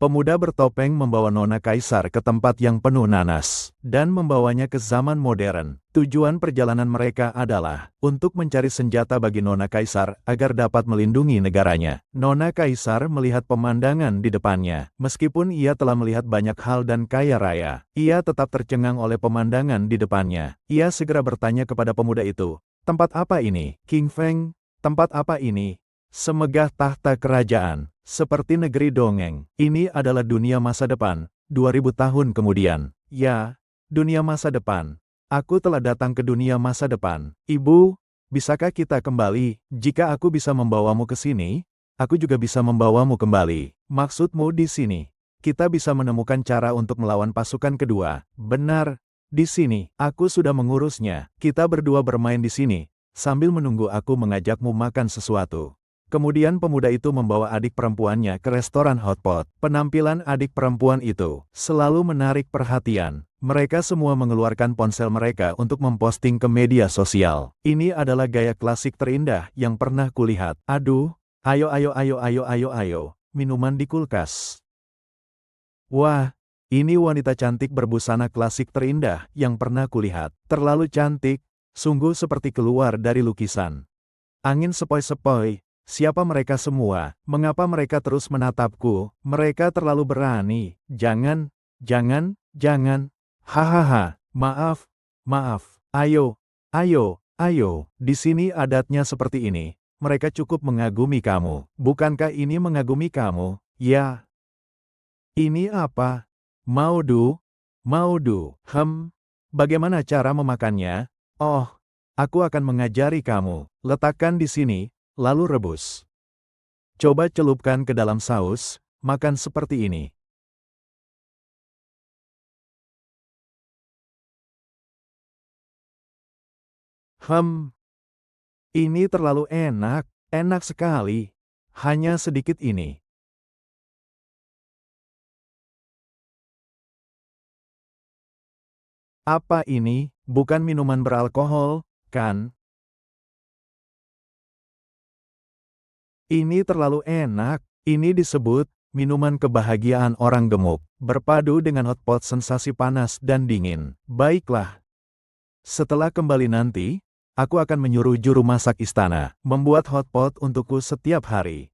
Pemuda bertopeng membawa Nona Kaisar ke tempat yang penuh nanas, dan membawanya ke zaman modern. Tujuan perjalanan mereka adalah untuk mencari senjata bagi Nona Kaisar agar dapat melindungi negaranya. Nona Kaisar melihat pemandangan di depannya. Meskipun ia telah melihat banyak hal dan kaya raya, ia tetap tercengang oleh pemandangan di depannya. Ia segera bertanya kepada pemuda itu, "Tempat apa ini, King Feng? Tempat apa ini? Semegah tahta kerajaan, seperti negeri dongeng. Ini adalah dunia masa depan, 2000 tahun kemudian." "Ya, dunia masa depan. Aku telah datang ke dunia masa depan. Ibu, bisakah kita kembali? Jika aku bisa membawamu ke sini, aku juga bisa membawamu kembali." "Maksudmu di sini? Kita bisa menemukan cara untuk melawan pasukan kedua." "Benar, di sini. Aku sudah mengurusnya. Kita berdua bermain di sini, sambil menunggu aku mengajakmu makan sesuatu." Kemudian pemuda itu membawa adik perempuannya ke restoran hotpot. Penampilan adik perempuan itu selalu menarik perhatian. Mereka semua mengeluarkan ponsel mereka untuk memposting ke media sosial. Ini adalah gaya klasik terindah yang pernah kulihat. "Aduh, ayo ayo ayo ayo ayo ayo, minuman di kulkas." Wah, ini wanita cantik berbusana klasik terindah yang pernah kulihat. Terlalu cantik, sungguh seperti keluar dari lukisan. Angin sepoi-sepoi. Siapa mereka semua? Mengapa mereka terus menatapku? Mereka terlalu berani. Jangan, jangan, jangan. Hahaha, maaf, maaf. Ayo, ayo, ayo. Di sini adatnya seperti ini. Mereka cukup mengagumi kamu. Bukankah ini mengagumi kamu? Ya. Ini apa? Maudu? Maudu. Bagaimana cara memakannya? Oh, aku akan mengajari kamu. Letakkan di sini, lalu rebus. Coba celupkan ke dalam saus, makan seperti ini. Ini terlalu enak, enak sekali. Hanya sedikit ini. Apa ini? Bukan minuman beralkohol, kan? Ini terlalu enak. Ini disebut minuman kebahagiaan orang gemuk, berpadu dengan hotpot sensasi panas dan dingin. Baiklah. Setelah kembali nanti, aku akan menyuruh juru masak istana membuat hotpot untukku setiap hari.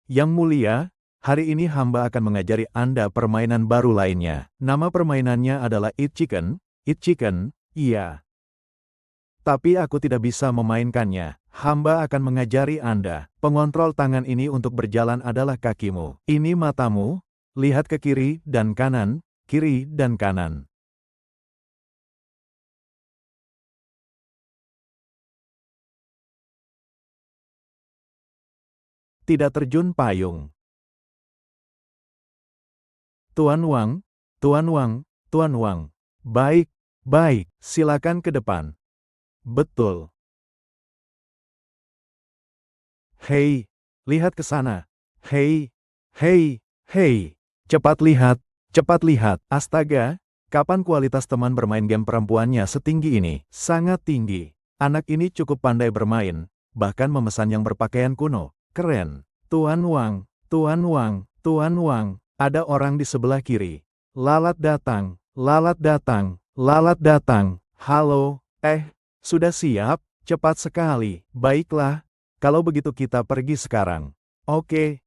Yang mulia, hari ini hamba akan mengajari Anda permainan baru lainnya. Nama permainannya adalah Eat Chicken. Eat Chicken, iya. Tapi aku tidak bisa memainkannya. Hamba akan mengajari Anda. Pengontrol tangan ini untuk berjalan adalah kakimu. Ini matamu. Lihat ke kiri dan kanan, kiri dan kanan. Tidak terjun payung. Tuan Wang, Tuan Wang, Tuan Wang. Baik, baik. Silakan ke depan. Betul. Hei, lihat ke sana. Hei, hei, hei. Cepat lihat, cepat lihat. Astaga, kapan kualitas teman bermain game perempuannya setinggi ini? Sangat tinggi. Anak ini cukup pandai bermain, bahkan memesan yang berpakaian kuno. Keren. Tuan Wang, Tuan Wang, Tuan Wang. Ada orang di sebelah kiri. Lalat datang, lalat datang, lalat datang. Halo, sudah siap? Cepat sekali. Baiklah. Kalau begitu kita pergi sekarang. Oke.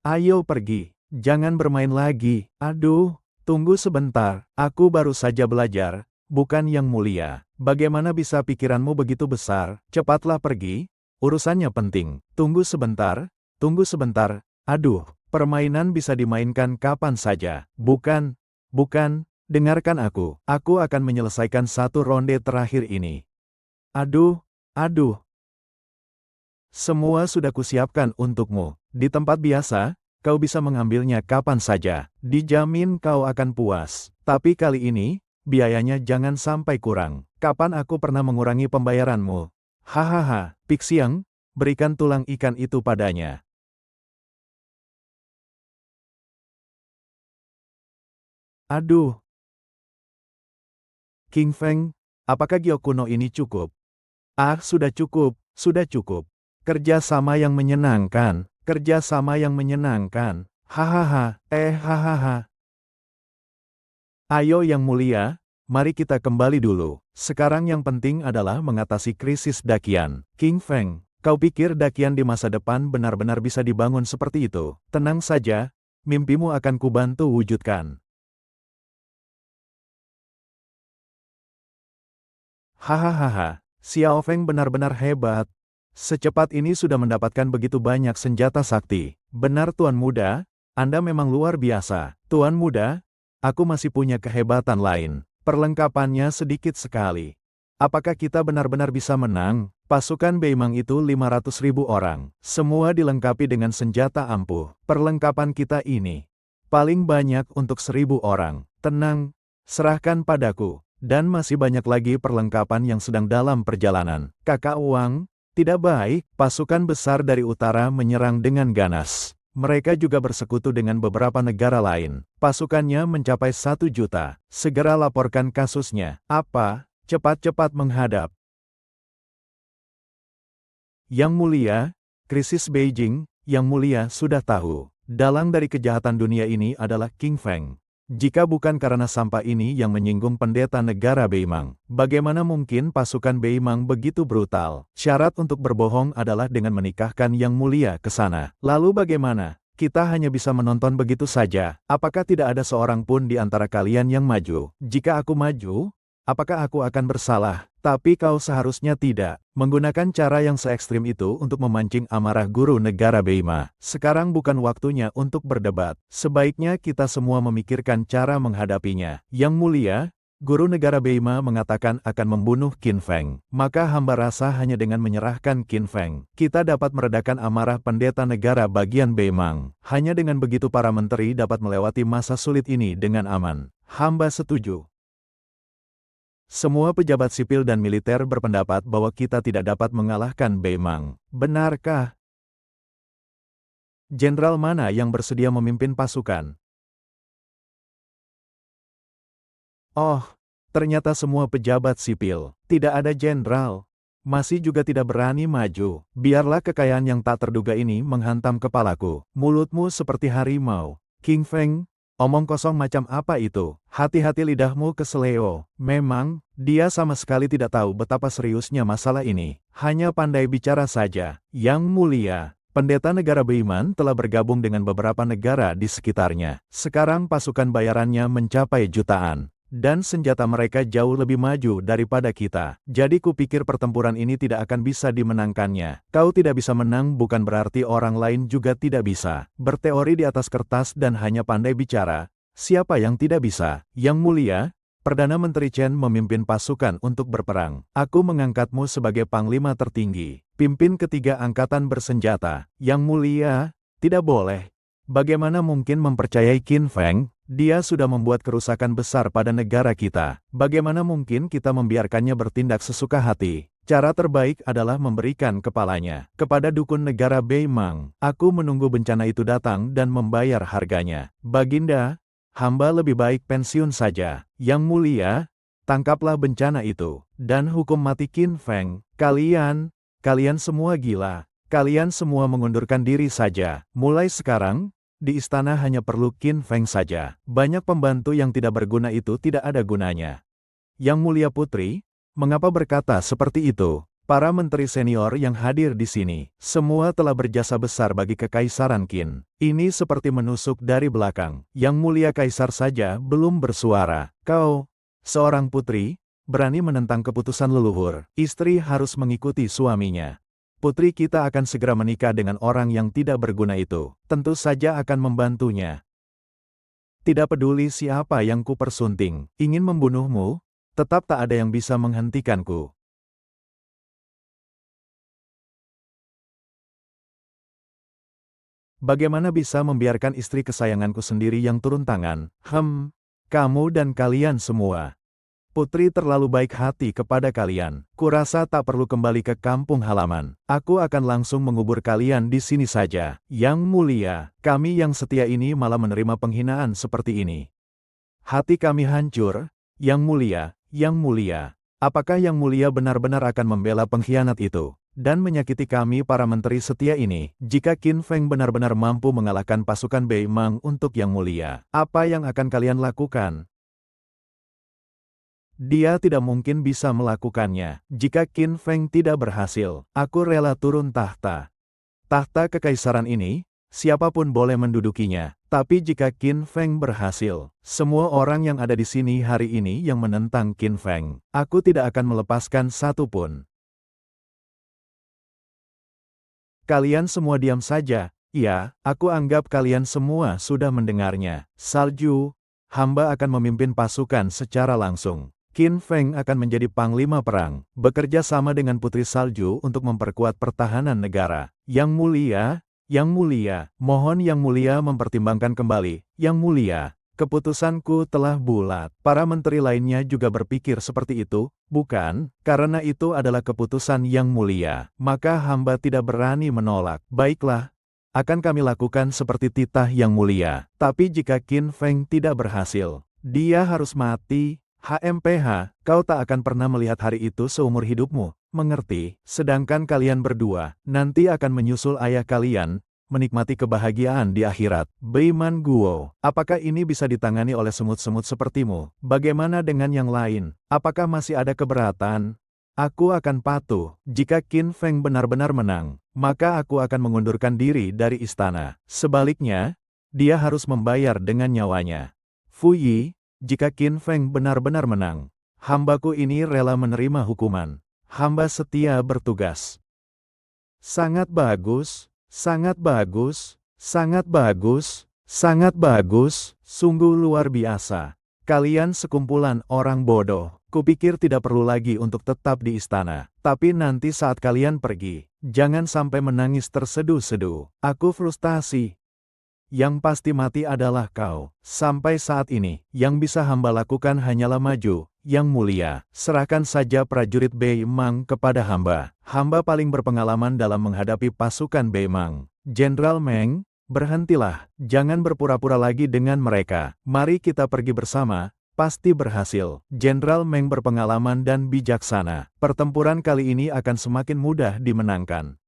Ayo pergi. Jangan bermain lagi. Aduh, tunggu sebentar. Aku baru saja belajar, bukan yang mulia. Bagaimana bisa pikiranmu begitu besar? Cepatlah pergi. Urusannya penting. Tunggu sebentar. Tunggu sebentar. Aduh, permainan bisa dimainkan kapan saja. Bukan, bukan. Dengarkan aku. Aku akan menyelesaikan satu ronde terakhir ini. Aduh, aduh. Semua sudah kusiapkan untukmu. Di tempat biasa, kau bisa mengambilnya kapan saja. Dijamin kau akan puas. Tapi kali ini, biayanya jangan sampai kurang. Kapan aku pernah mengurangi pembayaranmu? Hahaha, Pixiang, berikan tulang ikan itu padanya. Aduh. King Feng, apakah Gyokuno ini cukup? Ah, sudah cukup, sudah cukup. Kerja sama yang menyenangkan, kerja sama yang menyenangkan. Hahaha, hahaha. Ayo Yang Mulia, mari kita kembali dulu. Sekarang yang penting adalah mengatasi krisis Dakian. King Feng, kau pikir Dakian di masa depan benar-benar bisa dibangun seperti itu? Tenang saja, mimpimu akan kubantu wujudkan. Hahaha, Xiao Feng benar-benar hebat. Secepat ini sudah mendapatkan begitu banyak senjata sakti. Benar Tuan Muda, Anda memang luar biasa. Tuan Muda, aku masih punya kehebatan lain. Perlengkapannya sedikit sekali. Apakah kita benar-benar bisa menang? Pasukan Beimang itu 500.000 orang. Semua dilengkapi dengan senjata ampuh. Perlengkapan kita ini paling banyak untuk 1.000 orang. Tenang, serahkan padaku. Dan masih banyak lagi perlengkapan yang sedang dalam perjalanan. Kakak Wang, tidak baik, pasukan besar dari utara menyerang dengan ganas. Mereka juga bersekutu dengan beberapa negara lain. Pasukannya mencapai 1 juta. Segera laporkan kasusnya. Apa? Cepat-cepat menghadap. Yang Mulia, krisis Beijing, Yang Mulia sudah tahu. Dalang dari kejahatan dunia ini adalah King Feng. Jika bukan karena sampah ini yang menyinggung pendeta negara Beimang, bagaimana mungkin pasukan Beimang begitu brutal? Syarat untuk berbohong adalah dengan menikahkan Yang Mulia ke sana. Lalu bagaimana? Kita hanya bisa menonton begitu saja. Apakah tidak ada seorang pun di antara kalian yang maju? Jika aku maju, apakah aku akan bersalah? Tapi kau seharusnya tidak menggunakan cara yang se-ekstrim itu untuk memancing amarah guru negara Beima. Sekarang bukan waktunya untuk berdebat. Sebaiknya kita semua memikirkan cara menghadapinya. Yang Mulia, guru negara Beima mengatakan akan membunuh Qin Feng. Maka hamba rasa hanya dengan menyerahkan Qin Feng, kita dapat meredakan amarah pendeta negara bagian Beimang. Hanya dengan begitu para menteri dapat melewati masa sulit ini dengan aman. Hamba setuju. Semua pejabat sipil dan militer berpendapat bahwa kita tidak dapat mengalahkan Beimang. Benarkah? Jenderal mana yang bersedia memimpin pasukan? Oh, ternyata semua pejabat sipil. Tidak ada jenderal. Masih juga tidak berani maju. Biarlah kekayaan yang tak terduga ini menghantam kepalaku. Mulutmu seperti harimau. King Feng, omong kosong macam apa itu? Hati-hati lidahmu keseleo. Memang, dia sama sekali tidak tahu betapa seriusnya masalah ini. Hanya pandai bicara saja. Yang Mulia, pendeta negara Beiman telah bergabung dengan beberapa negara di sekitarnya. Sekarang pasukan bayarannya mencapai jutaan. Dan senjata mereka jauh lebih maju daripada kita. Jadi kupikir pertempuran ini tidak akan bisa dimenangkannya. Kau tidak bisa menang bukan berarti orang lain juga tidak bisa. Berteori di atas kertas dan hanya pandai bicara. Siapa yang tidak bisa? Yang Mulia, Perdana Menteri Chen memimpin pasukan untuk berperang. Aku mengangkatmu sebagai panglima tertinggi. Pimpin ketiga angkatan bersenjata. Yang Mulia, tidak boleh. Bagaimana mungkin mempercayai Qin Feng? Dia sudah membuat kerusakan besar pada negara kita. Bagaimana mungkin kita membiarkannya bertindak sesuka hati? Cara terbaik adalah memberikan kepalanya kepada dukun negara Beimang. Aku menunggu bencana itu datang dan membayar harganya. Baginda, hamba lebih baik pensiun saja. Yang Mulia, tangkaplah bencana itu dan hukum mati Qin Feng. Kalian semua gila. Kalian semua mengundurkan diri saja. Mulai sekarang, di istana hanya perlu Qin Feng saja. Banyak pembantu yang tidak berguna itu tidak ada gunanya. Yang Mulia Putri, mengapa berkata seperti itu? Para menteri senior yang hadir di sini, semua telah berjasa besar bagi kekaisaran Qin. Ini seperti menusuk dari belakang. Yang Mulia Kaisar saja belum bersuara. Kau, seorang putri, berani menentang keputusan leluhur. Istri harus mengikuti suaminya. Putri kita akan segera menikah dengan orang yang tidak berguna itu. Tentu saja akan membantunya. Tidak peduli siapa yang kupersunting, ingin membunuhmu, tetap tak ada yang bisa menghentikanku. Bagaimana bisa membiarkan istri kesayanganku sendiri yang turun tangan? Kamu dan kalian semua. Putri terlalu baik hati kepada kalian. Kurasa tak perlu kembali ke kampung halaman. Aku akan langsung mengubur kalian di sini saja. Yang Mulia, kami yang setia ini malah menerima penghinaan seperti ini. Hati kami hancur. Yang Mulia, Yang Mulia. Apakah Yang Mulia benar-benar akan membela pengkhianat itu? dan menyakiti kami para menteri setia ini. Jika Qin Feng benar-benar mampu mengalahkan pasukan Bei Mang untuk Yang Mulia, apa yang akan kalian lakukan? Dia tidak mungkin bisa melakukannya. Jika Qin Feng tidak berhasil, aku rela turun tahta. Tahta kekaisaran ini, siapapun boleh mendudukinya. Tapi jika Qin Feng berhasil, semua orang yang ada di sini hari ini yang menentang Qin Feng, aku tidak akan melepaskan satu pun. Kalian semua diam saja. Ya, aku anggap kalian semua sudah mendengarnya. Salju, hamba akan memimpin pasukan secara langsung. Qin Feng akan menjadi panglima perang, bekerja sama dengan Putri Salju untuk memperkuat pertahanan negara. Yang Mulia, mohon Yang Mulia mempertimbangkan kembali. Yang Mulia, keputusanku telah bulat. Para menteri lainnya juga berpikir seperti itu, bukan? Karena itu adalah keputusan Yang Mulia, maka hamba tidak berani menolak. Baiklah, akan kami lakukan seperti titah Yang Mulia. Tapi jika Qin Feng tidak berhasil, dia harus mati. HMPH, kau tak akan pernah melihat hari itu seumur hidupmu, mengerti? Sedangkan kalian berdua, nanti akan menyusul ayah kalian, menikmati kebahagiaan di akhirat. Bei Man Guo, apakah ini bisa ditangani oleh semut-semut sepertimu? Bagaimana dengan yang lain? Apakah masih ada keberatan? Aku akan patuh. Jika Qin Feng benar-benar menang, maka aku akan mengundurkan diri dari istana. Sebaliknya, dia harus membayar dengan nyawanya. Fu Yi, jika Qin Feng benar-benar menang, hambaku ini rela menerima hukuman. Hamba setia bertugas. Sangat bagus, sangat bagus, sangat bagus, sangat bagus, sungguh luar biasa. Kalian sekumpulan orang bodoh. Kupikir tidak perlu lagi untuk tetap di istana. Tapi nanti saat kalian pergi, jangan sampai menangis terseduh-seduh. Aku frustasi. Yang pasti mati adalah kau. Sampai saat ini, yang bisa hamba lakukan hanyalah maju. Yang Mulia, serahkan saja prajurit Bei Mang kepada hamba. Hamba paling berpengalaman dalam menghadapi pasukan Bei Mang. Jenderal Meng, berhentilah. Jangan berpura-pura lagi dengan mereka. Mari kita pergi bersama. Pasti berhasil. Jenderal Meng berpengalaman dan bijaksana. Pertempuran kali ini akan semakin mudah dimenangkan.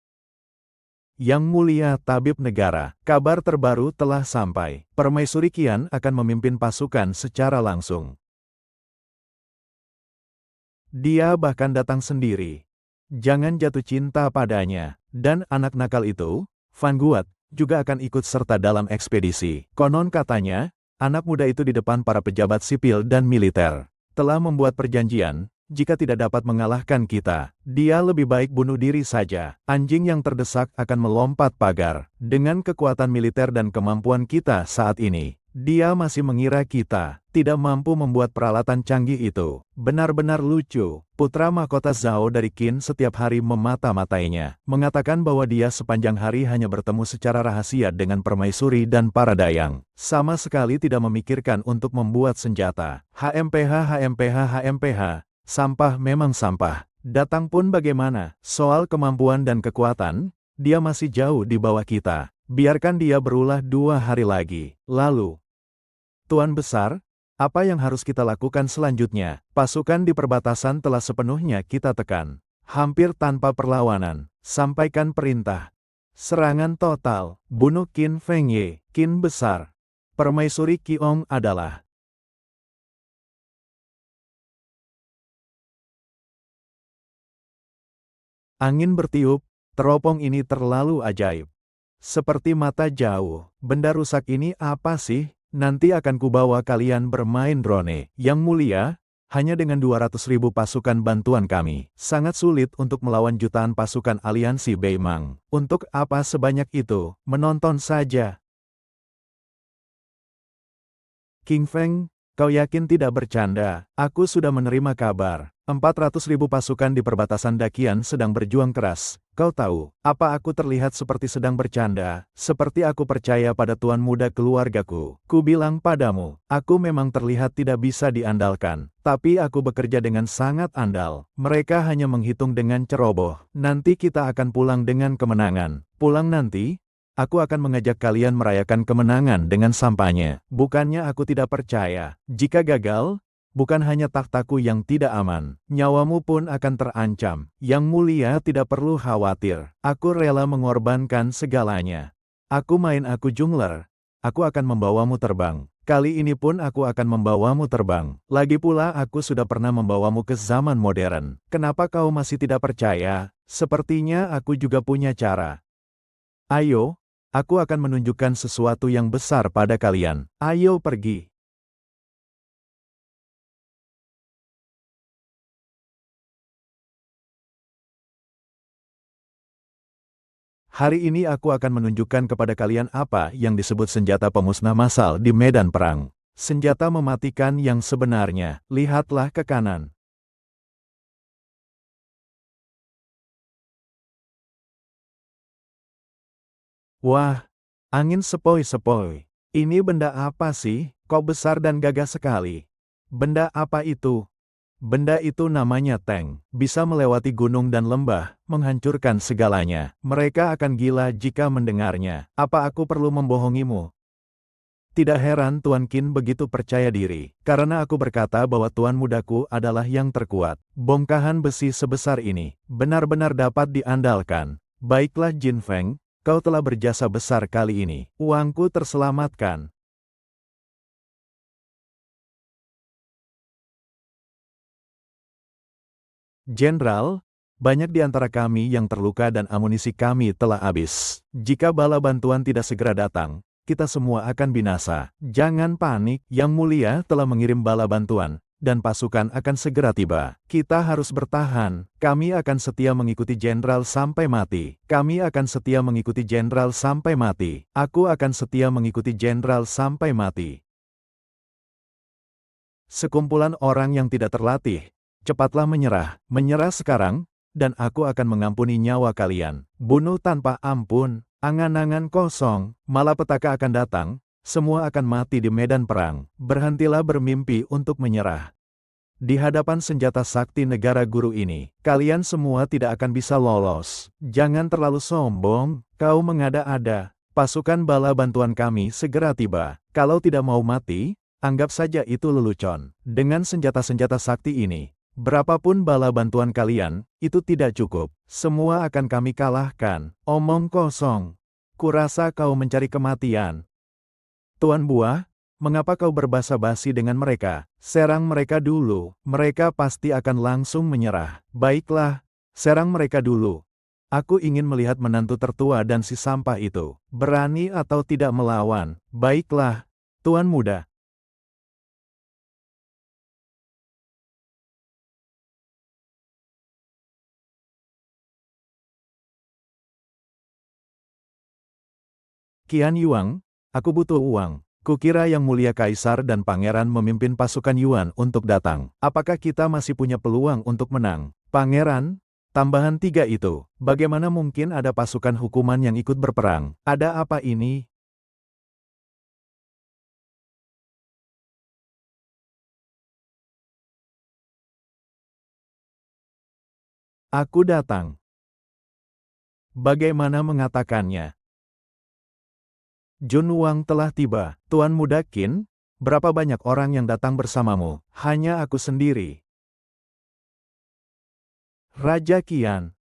Yang Mulia Tabib Negara, kabar terbaru telah sampai. Permaisuri Qian akan memimpin pasukan secara langsung. Dia bahkan datang sendiri. Jangan jatuh cinta padanya. Dan anak nakal itu, Van Guat, juga akan ikut serta dalam ekspedisi. Konon katanya, anak muda itu di depan para pejabat sipil dan militer telah membuat perjanjian. Jika tidak dapat mengalahkan kita, dia lebih baik bunuh diri saja. Anjing yang terdesak akan melompat pagar. Dengan kekuatan militer dan kemampuan kita saat ini, dia masih mengira kita tidak mampu membuat peralatan canggih itu. Benar-benar lucu. Putra mahkota Zhao dari Qin setiap hari memata-matainya, mengatakan bahwa dia sepanjang hari hanya bertemu secara rahasia dengan permaisuri dan para dayang. Sama sekali tidak memikirkan untuk membuat senjata. HMPH. Sampah memang sampah. Datang pun bagaimana? Soal kemampuan dan kekuatan, dia masih jauh di bawah kita. Biarkan dia berulah 2 hari lagi. Lalu, Tuan Besar, apa yang harus kita lakukan selanjutnya? Pasukan di perbatasan telah sepenuhnya kita tekan. Hampir tanpa perlawanan. Sampaikan perintah. Serangan total. Bunuh Qin Feng Ye, Qin Besar. Permaisuri Qiong adalah angin bertiup, teropong ini terlalu ajaib. Seperti mata jauh, benda rusak ini apa sih? Nanti akan kubawa kalian bermain drone. Yang Mulia, hanya dengan 200.000 pasukan bantuan kami, sangat sulit untuk melawan jutaan pasukan aliansi Bei Mang. Untuk apa sebanyak itu? Menonton saja. Qin Feng, kau yakin tidak bercanda? Aku sudah menerima kabar. 400.000 pasukan di perbatasan Daqian sedang berjuang keras. Kau tahu, apa aku terlihat seperti sedang bercanda? Seperti aku percaya pada tuan muda keluargaku. Ku bilang padamu, aku memang terlihat tidak bisa diandalkan. Tapi aku bekerja dengan sangat andal. Mereka hanya menghitung dengan ceroboh. Nanti kita akan pulang dengan kemenangan. Pulang nanti, aku akan mengajak kalian merayakan kemenangan dengan sampahnya. Bukannya aku tidak percaya. Jika gagal, Bukan hanya takhtaku yang tidak aman, nyawamu pun akan terancam. Yang mulia tidak perlu khawatir. Aku rela mengorbankan segalanya. Aku jungler. Aku akan membawamu terbang. Kali ini pun aku akan membawamu terbang. Lagi pula aku sudah pernah membawamu ke zaman modern. Kenapa kau masih tidak percaya? Sepertinya aku juga punya cara. Ayo, aku akan menunjukkan sesuatu yang besar pada kalian. Ayo pergi. Hari ini aku akan menunjukkan kepada kalian apa yang disebut senjata pemusnah massal di medan perang. Senjata mematikan yang sebenarnya. Lihatlah ke kanan. Wah, angin sepoi-sepoi. Ini benda apa sih? Kok besar dan gagah sekali? Benda apa itu? Benda itu namanya tank. Bisa melewati gunung dan lembah, menghancurkan segalanya. Mereka akan gila jika mendengarnya. Apa aku perlu membohongimu? Tidak heran Tuan Qin begitu percaya diri, karena aku berkata bahwa Tuan mudaku adalah yang terkuat. Bongkahan besi sebesar ini, benar-benar dapat diandalkan. Baiklah Jin Feng, kau telah berjasa besar kali ini. Uangku terselamatkan. Jenderal, banyak di antara kami yang terluka dan amunisi kami telah habis. Jika bala bantuan tidak segera datang, kita semua akan binasa. Jangan panik, Yang Mulia telah mengirim bala bantuan, dan pasukan akan segera tiba. Kita harus bertahan. Kami akan setia mengikuti Jenderal sampai mati. Kami akan setia mengikuti Jenderal sampai mati. Aku akan setia mengikuti Jenderal sampai mati. Sekumpulan orang yang tidak terlatih, cepatlah menyerah sekarang, dan aku akan mengampuni nyawa kalian. Bunuh tanpa ampun, angan-angan kosong, malapetaka akan datang, semua akan mati di medan perang. Berhentilah bermimpi untuk menyerah. Di hadapan senjata sakti negara guru ini, kalian semua tidak akan bisa lolos. Jangan terlalu sombong, kau mengada-ada. Pasukan bala bantuan kami segera tiba. Kalau tidak mau mati, anggap saja itu lelucon. Dengan senjata-senjata sakti ini, berapapun bala bantuan kalian, itu tidak cukup. Semua akan kami kalahkan. Omong kosong. Kurasa kau mencari kematian. Tuan Buah, mengapa kau berbasa-basi dengan mereka? Serang mereka dulu. Mereka pasti akan langsung menyerah. Baiklah, serang mereka dulu. Aku ingin melihat menantu tertua dan si sampah itu. Berani atau tidak melawan. Baiklah, Tuan Muda. Qian Yuang, aku butuh uang. Kukira Yang Mulia Kaisar dan Pangeran memimpin pasukan Yuan untuk datang. Apakah kita masih punya peluang untuk menang? Pangeran, tambahan 3 itu. Bagaimana mungkin ada pasukan hukuman yang ikut berperang? Ada apa ini? Aku datang. Bagaimana mengatakannya? Jun Wang telah tiba. Tuan Muda Qin, berapa banyak orang yang datang bersamamu? Hanya aku sendiri. Raja Qian.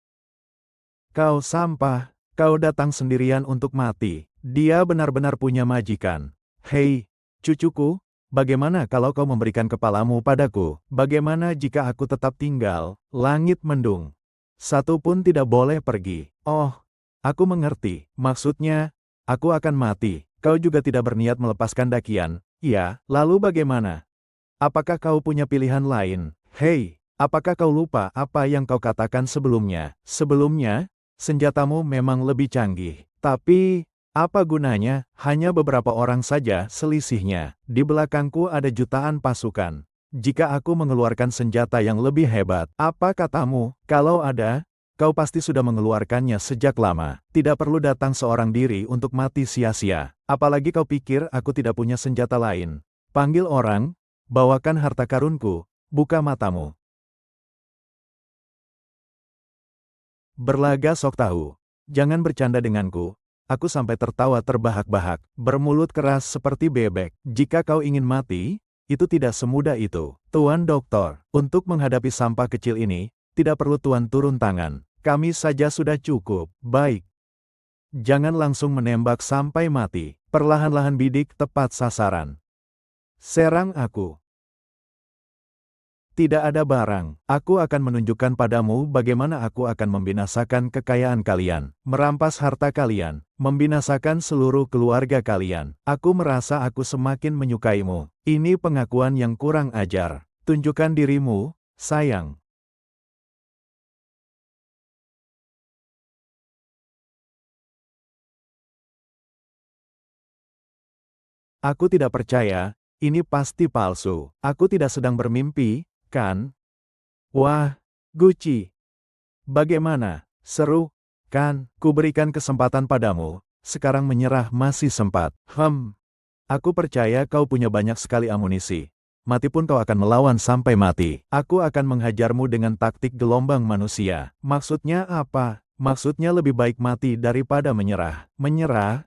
Kau sampah, kau datang sendirian untuk mati. Dia benar-benar punya majikan. Hei, cucuku, bagaimana kalau kau memberikan kepalamu padaku? Bagaimana jika aku tetap tinggal? Langit mendung. Satu pun tidak boleh pergi. Oh, aku mengerti. Maksudnya, aku akan mati. Kau juga tidak berniat melepaskan Dakian. Ya, lalu bagaimana? Apakah kau punya pilihan lain? Hei, apakah kau lupa apa yang kau katakan sebelumnya? Sebelumnya, senjatamu memang lebih canggih. Tapi, apa gunanya? Hanya beberapa orang saja selisihnya. Di belakangku ada jutaan pasukan. Jika aku mengeluarkan senjata yang lebih hebat, apa katamu? Kalau ada, kau pasti sudah mengeluarkannya sejak lama. Tidak perlu datang seorang diri untuk mati sia-sia. Apalagi kau pikir aku tidak punya senjata lain. Panggil orang, bawakan harta karunku, buka matamu. Berlaga sok tahu. Jangan bercanda denganku. Aku sampai tertawa terbahak-bahak, bermulut keras seperti bebek. Jika kau ingin mati, itu tidak semudah itu. Tuan Doktor, untuk menghadapi sampah kecil ini, tidak perlu Tuan turun tangan. Kami saja sudah cukup. Baik. Jangan langsung menembak sampai mati. Perlahan-lahan bidik tepat sasaran. Serang aku. Tidak ada barang. Aku akan menunjukkan padamu bagaimana aku akan membinasakan kekayaan kalian, merampas harta kalian, membinasakan seluruh keluarga kalian. Aku merasa aku semakin menyukaimu. Ini pengakuan yang kurang ajar. Tunjukkan dirimu, sayang. Aku tidak percaya, ini pasti palsu. Aku tidak sedang bermimpi, kan? Wah, Gucci. Bagaimana? Seru, kan? Kuberikan kesempatan padamu, sekarang menyerah masih sempat. Aku percaya kau punya banyak sekali amunisi. Mati pun kau akan melawan sampai mati. Aku akan menghajarmu dengan taktik gelombang manusia. Maksudnya apa? Maksudnya lebih baik mati daripada menyerah. Menyerah?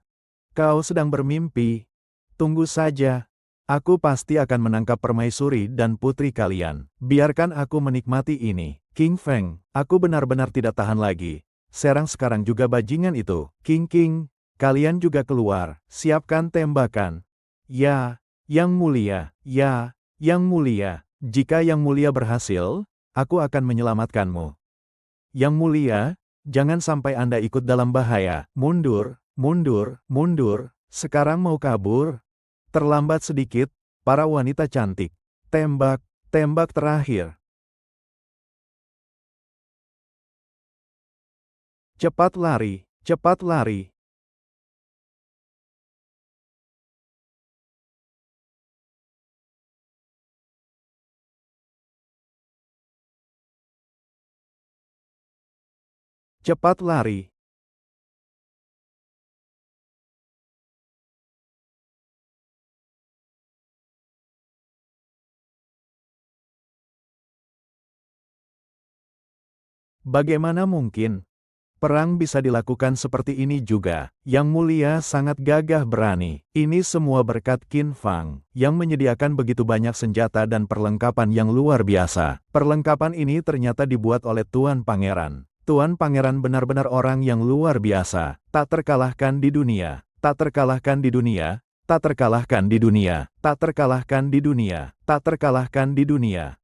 Kau sedang bermimpi. Tunggu saja. Aku pasti akan menangkap permaisuri dan putri kalian. Biarkan aku menikmati ini. King Feng, aku benar-benar tidak tahan lagi. Serang sekarang juga bajingan itu. King, kalian juga keluar. Siapkan tembakan. Ya, Yang Mulia. Ya, Yang Mulia. Jika Yang Mulia berhasil, aku akan menyelamatkanmu. Yang Mulia, jangan sampai Anda ikut dalam bahaya. Mundur, mundur, mundur. Sekarang mau kabur? Terlambat sedikit, para wanita cantik. Tembak, tembak terakhir. Cepat lari, cepat lari. Cepat lari. Bagaimana mungkin? Perang bisa dilakukan seperti ini juga. Yang Mulia sangat gagah berani. Ini semua berkat Qin Fang, yang menyediakan begitu banyak senjata dan perlengkapan yang luar biasa. Perlengkapan ini ternyata dibuat oleh Tuan Pangeran. Tuan Pangeran benar-benar orang yang luar biasa. Tak terkalahkan di dunia. Tak terkalahkan di dunia. Tak terkalahkan di dunia. Tak terkalahkan di dunia. Tak terkalahkan di dunia.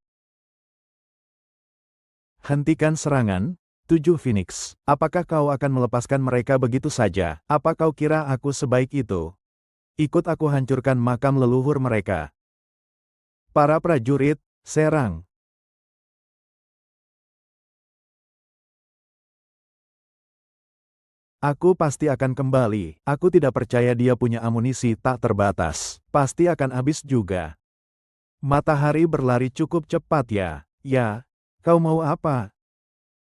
Hentikan serangan, 7 Phoenix. Apakah kau akan melepaskan mereka begitu saja? Apa kau kira aku sebaik itu? Ikut aku hancurkan makam leluhur mereka. Para prajurit, serang. Aku pasti akan kembali. Aku tidak percaya dia punya amunisi tak terbatas. Pasti akan habis juga. Matahari berlari cukup cepat ya. Ya, kau mau apa?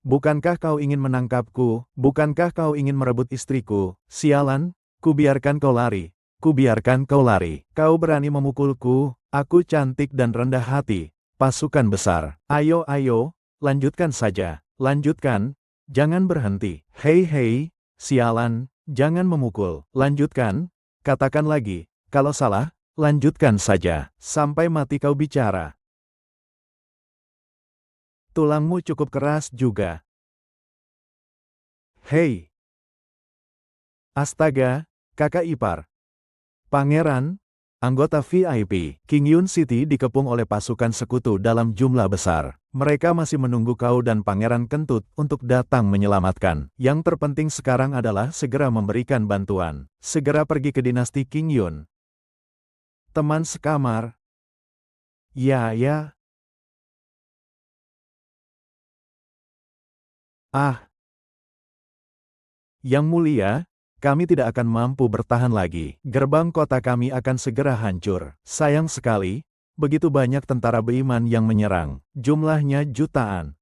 Bukankah kau ingin menangkapku? Bukankah kau ingin merebut istriku? Sialan, kubiarkan kau lari. Kubiarkan kau lari. Kau berani memukulku? Aku cantik dan rendah hati. Pasukan besar. Ayo, lanjutkan saja. Lanjutkan. Jangan berhenti. Hei, sialan, jangan memukul. Lanjutkan. Katakan lagi. Kalau salah, lanjutkan saja. Sampai mati kau bicara. Tulangmu cukup keras juga. Hei! Astaga, kakak ipar. Pangeran, anggota VIP, King Yun City dikepung oleh pasukan sekutu dalam jumlah besar. Mereka masih menunggu kau dan Pangeran Kentut untuk datang menyelamatkan. Yang terpenting sekarang adalah segera memberikan bantuan. Segera pergi ke dinasti King Yun. Teman sekamar. Ya. Ah. Yang Mulia, kami tidak akan mampu bertahan lagi. Gerbang kota kami akan segera hancur. Sayang sekali, begitu banyak tentara beiman yang menyerang. Jumlahnya jutaan.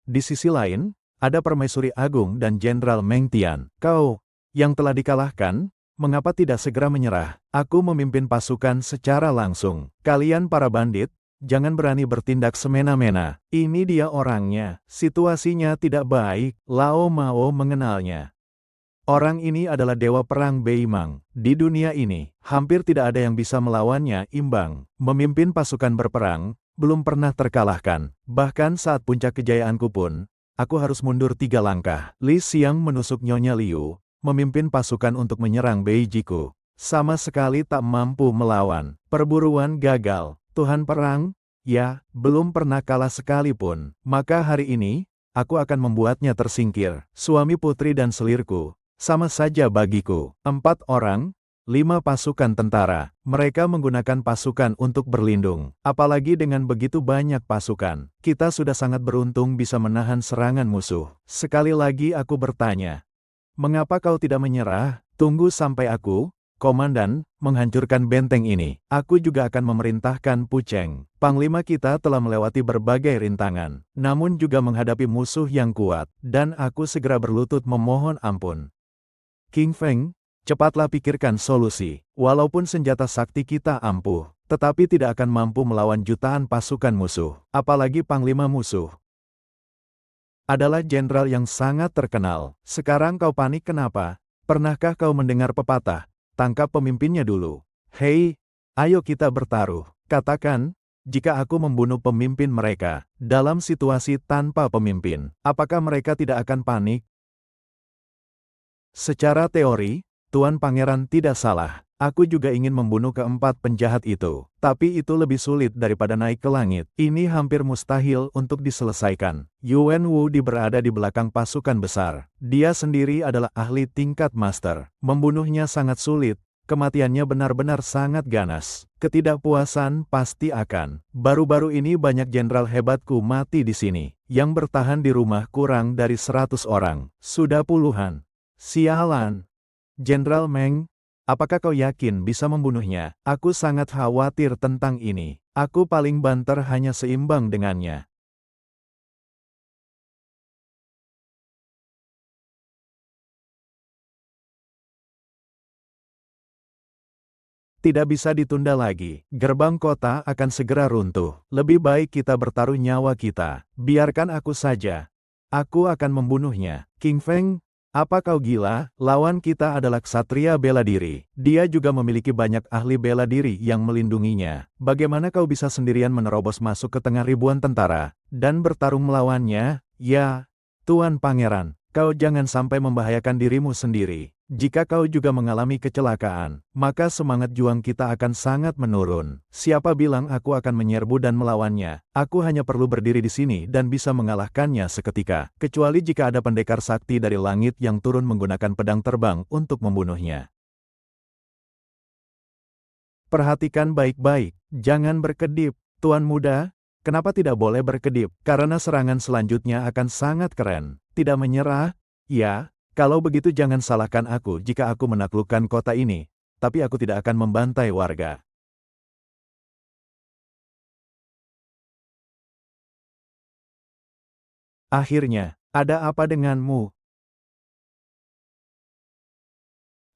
Di sisi lain, ada Permaisuri Agung dan Jenderal Meng Tian. Kau, yang telah dikalahkan, mengapa tidak segera menyerah? Aku memimpin pasukan secara langsung. Kalian para bandit, jangan berani bertindak semena-mena. Ini dia orangnya. Situasinya tidak baik. Lao Mao mengenalnya. Orang ini adalah dewa perang Beimang. Di dunia ini, hampir tidak ada yang bisa melawannya imbang. Memimpin pasukan berperang, belum pernah terkalahkan. Bahkan saat puncak kejayaanku pun, aku harus mundur 3 langkah. Li Xiang menusuk Nyonya Liu, memimpin pasukan untuk menyerang Beijiku. Sama sekali tak mampu melawan. Perburuan gagal. Tuhan perang, ya, belum pernah kalah sekalipun. Maka hari ini, aku akan membuatnya tersingkir. Suami putri dan selirku, sama saja bagiku. 4 orang, 5 pasukan tentara. Mereka menggunakan pasukan untuk berlindung. Apalagi dengan begitu banyak pasukan. Kita sudah sangat beruntung bisa menahan serangan musuh. Sekali lagi aku bertanya. Mengapa kau tidak menyerah? Tunggu sampai aku, Komandan, menghancurkan benteng ini. Aku juga akan memerintahkan Pucheng. Panglima kita telah melewati berbagai rintangan, namun juga menghadapi musuh yang kuat, dan aku segera berlutut memohon ampun. King Feng, cepatlah pikirkan solusi. Walaupun senjata sakti kita ampuh, tetapi tidak akan mampu melawan jutaan pasukan musuh. Apalagi panglima musuh adalah jenderal yang sangat terkenal. Sekarang kau panik kenapa? Pernahkah kau mendengar pepatah, tangkap pemimpinnya dulu? Hei, ayo kita bertaruh. Katakan, jika aku membunuh pemimpin mereka, dalam situasi tanpa pemimpin, apakah mereka tidak akan panik? Secara teori, Tuan Pangeran tidak salah. Aku juga ingin membunuh keempat penjahat itu. Tapi itu lebih sulit daripada naik ke langit. Ini hampir mustahil untuk diselesaikan. Yuan Wu berada di belakang pasukan besar. Dia sendiri adalah ahli tingkat master. Membunuhnya sangat sulit. Kematiannya benar-benar sangat ganas. Ketidakpuasan pasti akan. Baru-baru ini banyak jenderal hebatku mati di sini. Yang bertahan di rumah kurang dari 100 orang. Sudah puluhan. Sialan. Jenderal Meng, apakah kau yakin bisa membunuhnya? Aku sangat khawatir tentang ini. Aku paling banter hanya seimbang dengannya. Tidak bisa ditunda lagi. Gerbang kota akan segera runtuh. Lebih baik kita bertaruh nyawa kita. Biarkan aku saja. Aku akan membunuhnya. King Feng, apa kau gila? Lawan kita adalah ksatria bela diri. Dia juga memiliki banyak ahli bela diri yang melindunginya. Bagaimana kau bisa sendirian menerobos masuk ke tengah ribuan tentara, dan bertarung melawannya? Ya, Tuan Pangeran, kau jangan sampai membahayakan dirimu sendiri. Jika kau juga mengalami kecelakaan, maka semangat juang kita akan sangat menurun. Siapa bilang aku akan menyerbu dan melawannya? Aku hanya perlu berdiri di sini dan bisa mengalahkannya seketika. Kecuali jika ada pendekar sakti dari langit yang turun menggunakan pedang terbang untuk membunuhnya. Perhatikan baik-baik, jangan berkedip. Tuan muda, kenapa tidak boleh berkedip? Karena serangan selanjutnya akan sangat keren. Tidak menyerah? Ya. Kalau begitu jangan salahkan aku jika aku menaklukkan kota ini, tapi aku tidak akan membantai warga. Akhirnya, ada apa denganmu?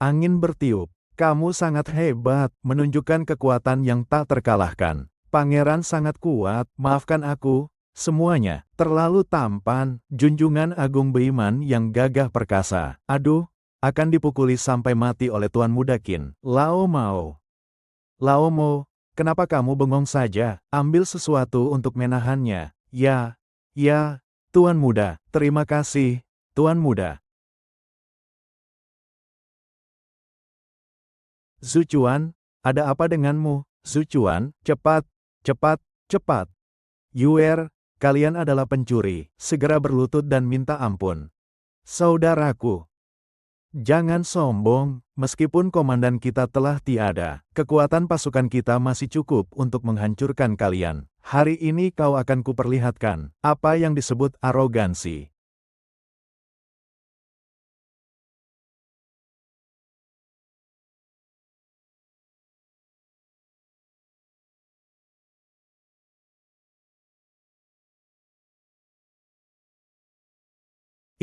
Angin bertiup. Kamu sangat hebat, menunjukkan kekuatan yang tak terkalahkan. Pangeran sangat kuat, maafkan aku, semuanya, terlalu tampan, junjungan agung Beiman yang gagah perkasa. Aduh, akan dipukuli sampai mati oleh Tuan Muda Qin. Lao Mao. Lao Mo, kenapa kamu bengong saja? Ambil sesuatu untuk menahannya. Ya, ya, Tuan Muda, terima kasih, Tuan Muda. Zucuan, ada apa denganmu? Zucuan, cepat, cepat, cepat. Yuer, kalian adalah pencuri, segera berlutut dan minta ampun. Saudaraku, jangan sombong, meskipun komandan kita telah tiada, kekuatan pasukan kita masih cukup untuk menghancurkan kalian. Hari ini kau akan kuperlihatkan, apa yang disebut arogansi.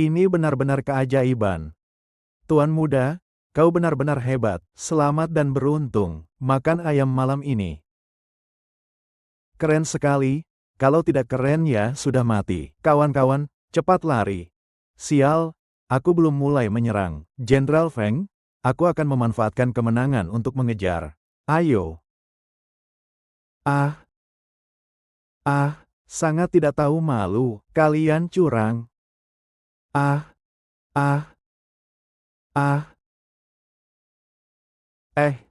Ini benar-benar keajaiban. Tuan muda, kau benar-benar hebat, selamat dan beruntung, makan ayam malam ini. Keren sekali, kalau tidak keren ya sudah mati. Kawan-kawan, cepat lari. Sial, Aku belum mulai menyerang. Jenderal Feng, aku akan memanfaatkan kemenangan untuk mengejar. Ayo. Ah, sangat tidak tahu malu. Kalian curang. Ah, ah, ah, eh.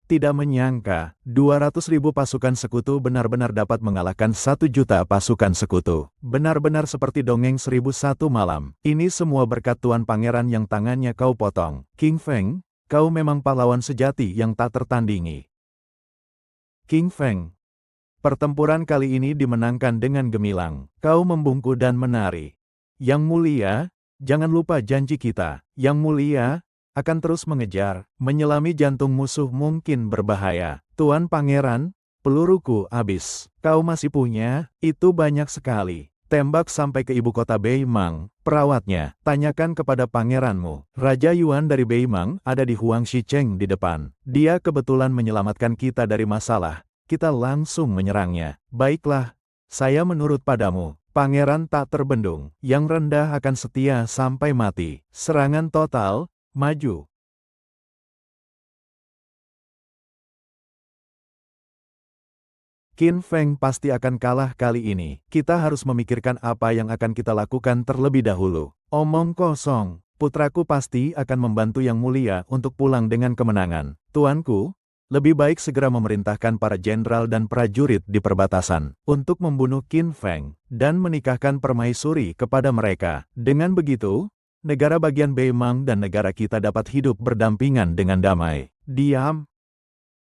Tidak menyangka, 200.000 pasukan sekutu benar-benar dapat mengalahkan 1 juta pasukan sekutu. Benar-benar seperti dongeng 1001 malam. Ini semua berkat Tuan Pangeran yang tangannya kau potong. King Feng, kau memang pahlawan sejati yang tak tertandingi. King Feng, pertempuran kali ini dimenangkan dengan gemilang. Kau membungkuk dan menari. Yang mulia, jangan lupa janji kita. Yang mulia, akan terus mengejar, menyelami jantung musuh mungkin berbahaya. Tuan Pangeran, peluruku habis. Kau masih punya, itu banyak sekali. Tembak sampai ke ibu kota Beimang, perawatnya. Tanyakan kepada pangeranmu. Raja Yuan dari Beimang ada di Huangshi Cheng di depan. Dia kebetulan menyelamatkan kita dari masalah. Kita langsung menyerangnya. Baiklah, saya menurut padamu. Pangeran tak terbendung. Yang rendah akan setia sampai mati. Serangan total. Maju. Qin Feng pasti akan kalah kali ini. Kita harus memikirkan apa yang akan kita lakukan terlebih dahulu. Omong kosong. Putraku pasti akan membantu Yang Mulia untuk pulang dengan kemenangan. Tuanku, lebih baik segera memerintahkan para jenderal dan prajurit di perbatasan untuk membunuh Qin Feng dan menikahkan permaisuri kepada mereka. Dengan begitu, negara bagian Beimang dan negara kita dapat hidup berdampingan dengan damai. Diam.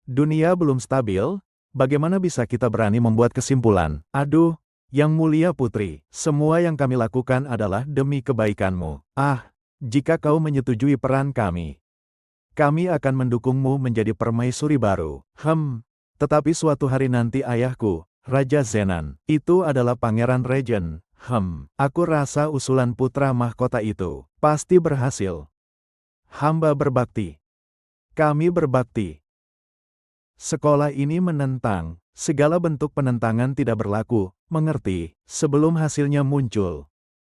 Dunia belum stabil, bagaimana bisa kita berani membuat kesimpulan? Aduh, Yang Mulia Putri, semua yang kami lakukan adalah demi kebaikanmu. Jika kau menyetujui peran kami akan mendukungmu menjadi permaisuri baru. Tetapi suatu hari nanti ayahku, Raja Zenan, itu adalah Pangeran Regen. Aku rasa usulan putra mahkota itu pasti berhasil. Hamba berbakti. Kami berbakti. Sekolah ini menentang. Segala bentuk penentangan tidak berlaku, mengerti, sebelum hasilnya muncul.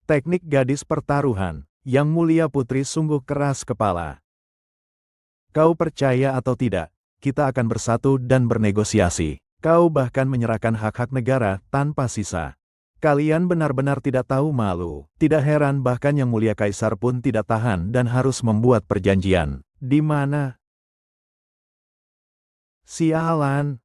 Teknik gadis pertaruhan. Yang Mulia Putri sungguh keras kepala. Kau percaya atau tidak, kita akan bersatu dan bernegosiasi. Kau bahkan menyerahkan hak-hak negara tanpa sisa. Kalian benar-benar tidak tahu malu. Tidak heran bahkan Yang Mulia Kaisar pun tidak tahan dan harus membuat perjanjian. Di mana? Sialan.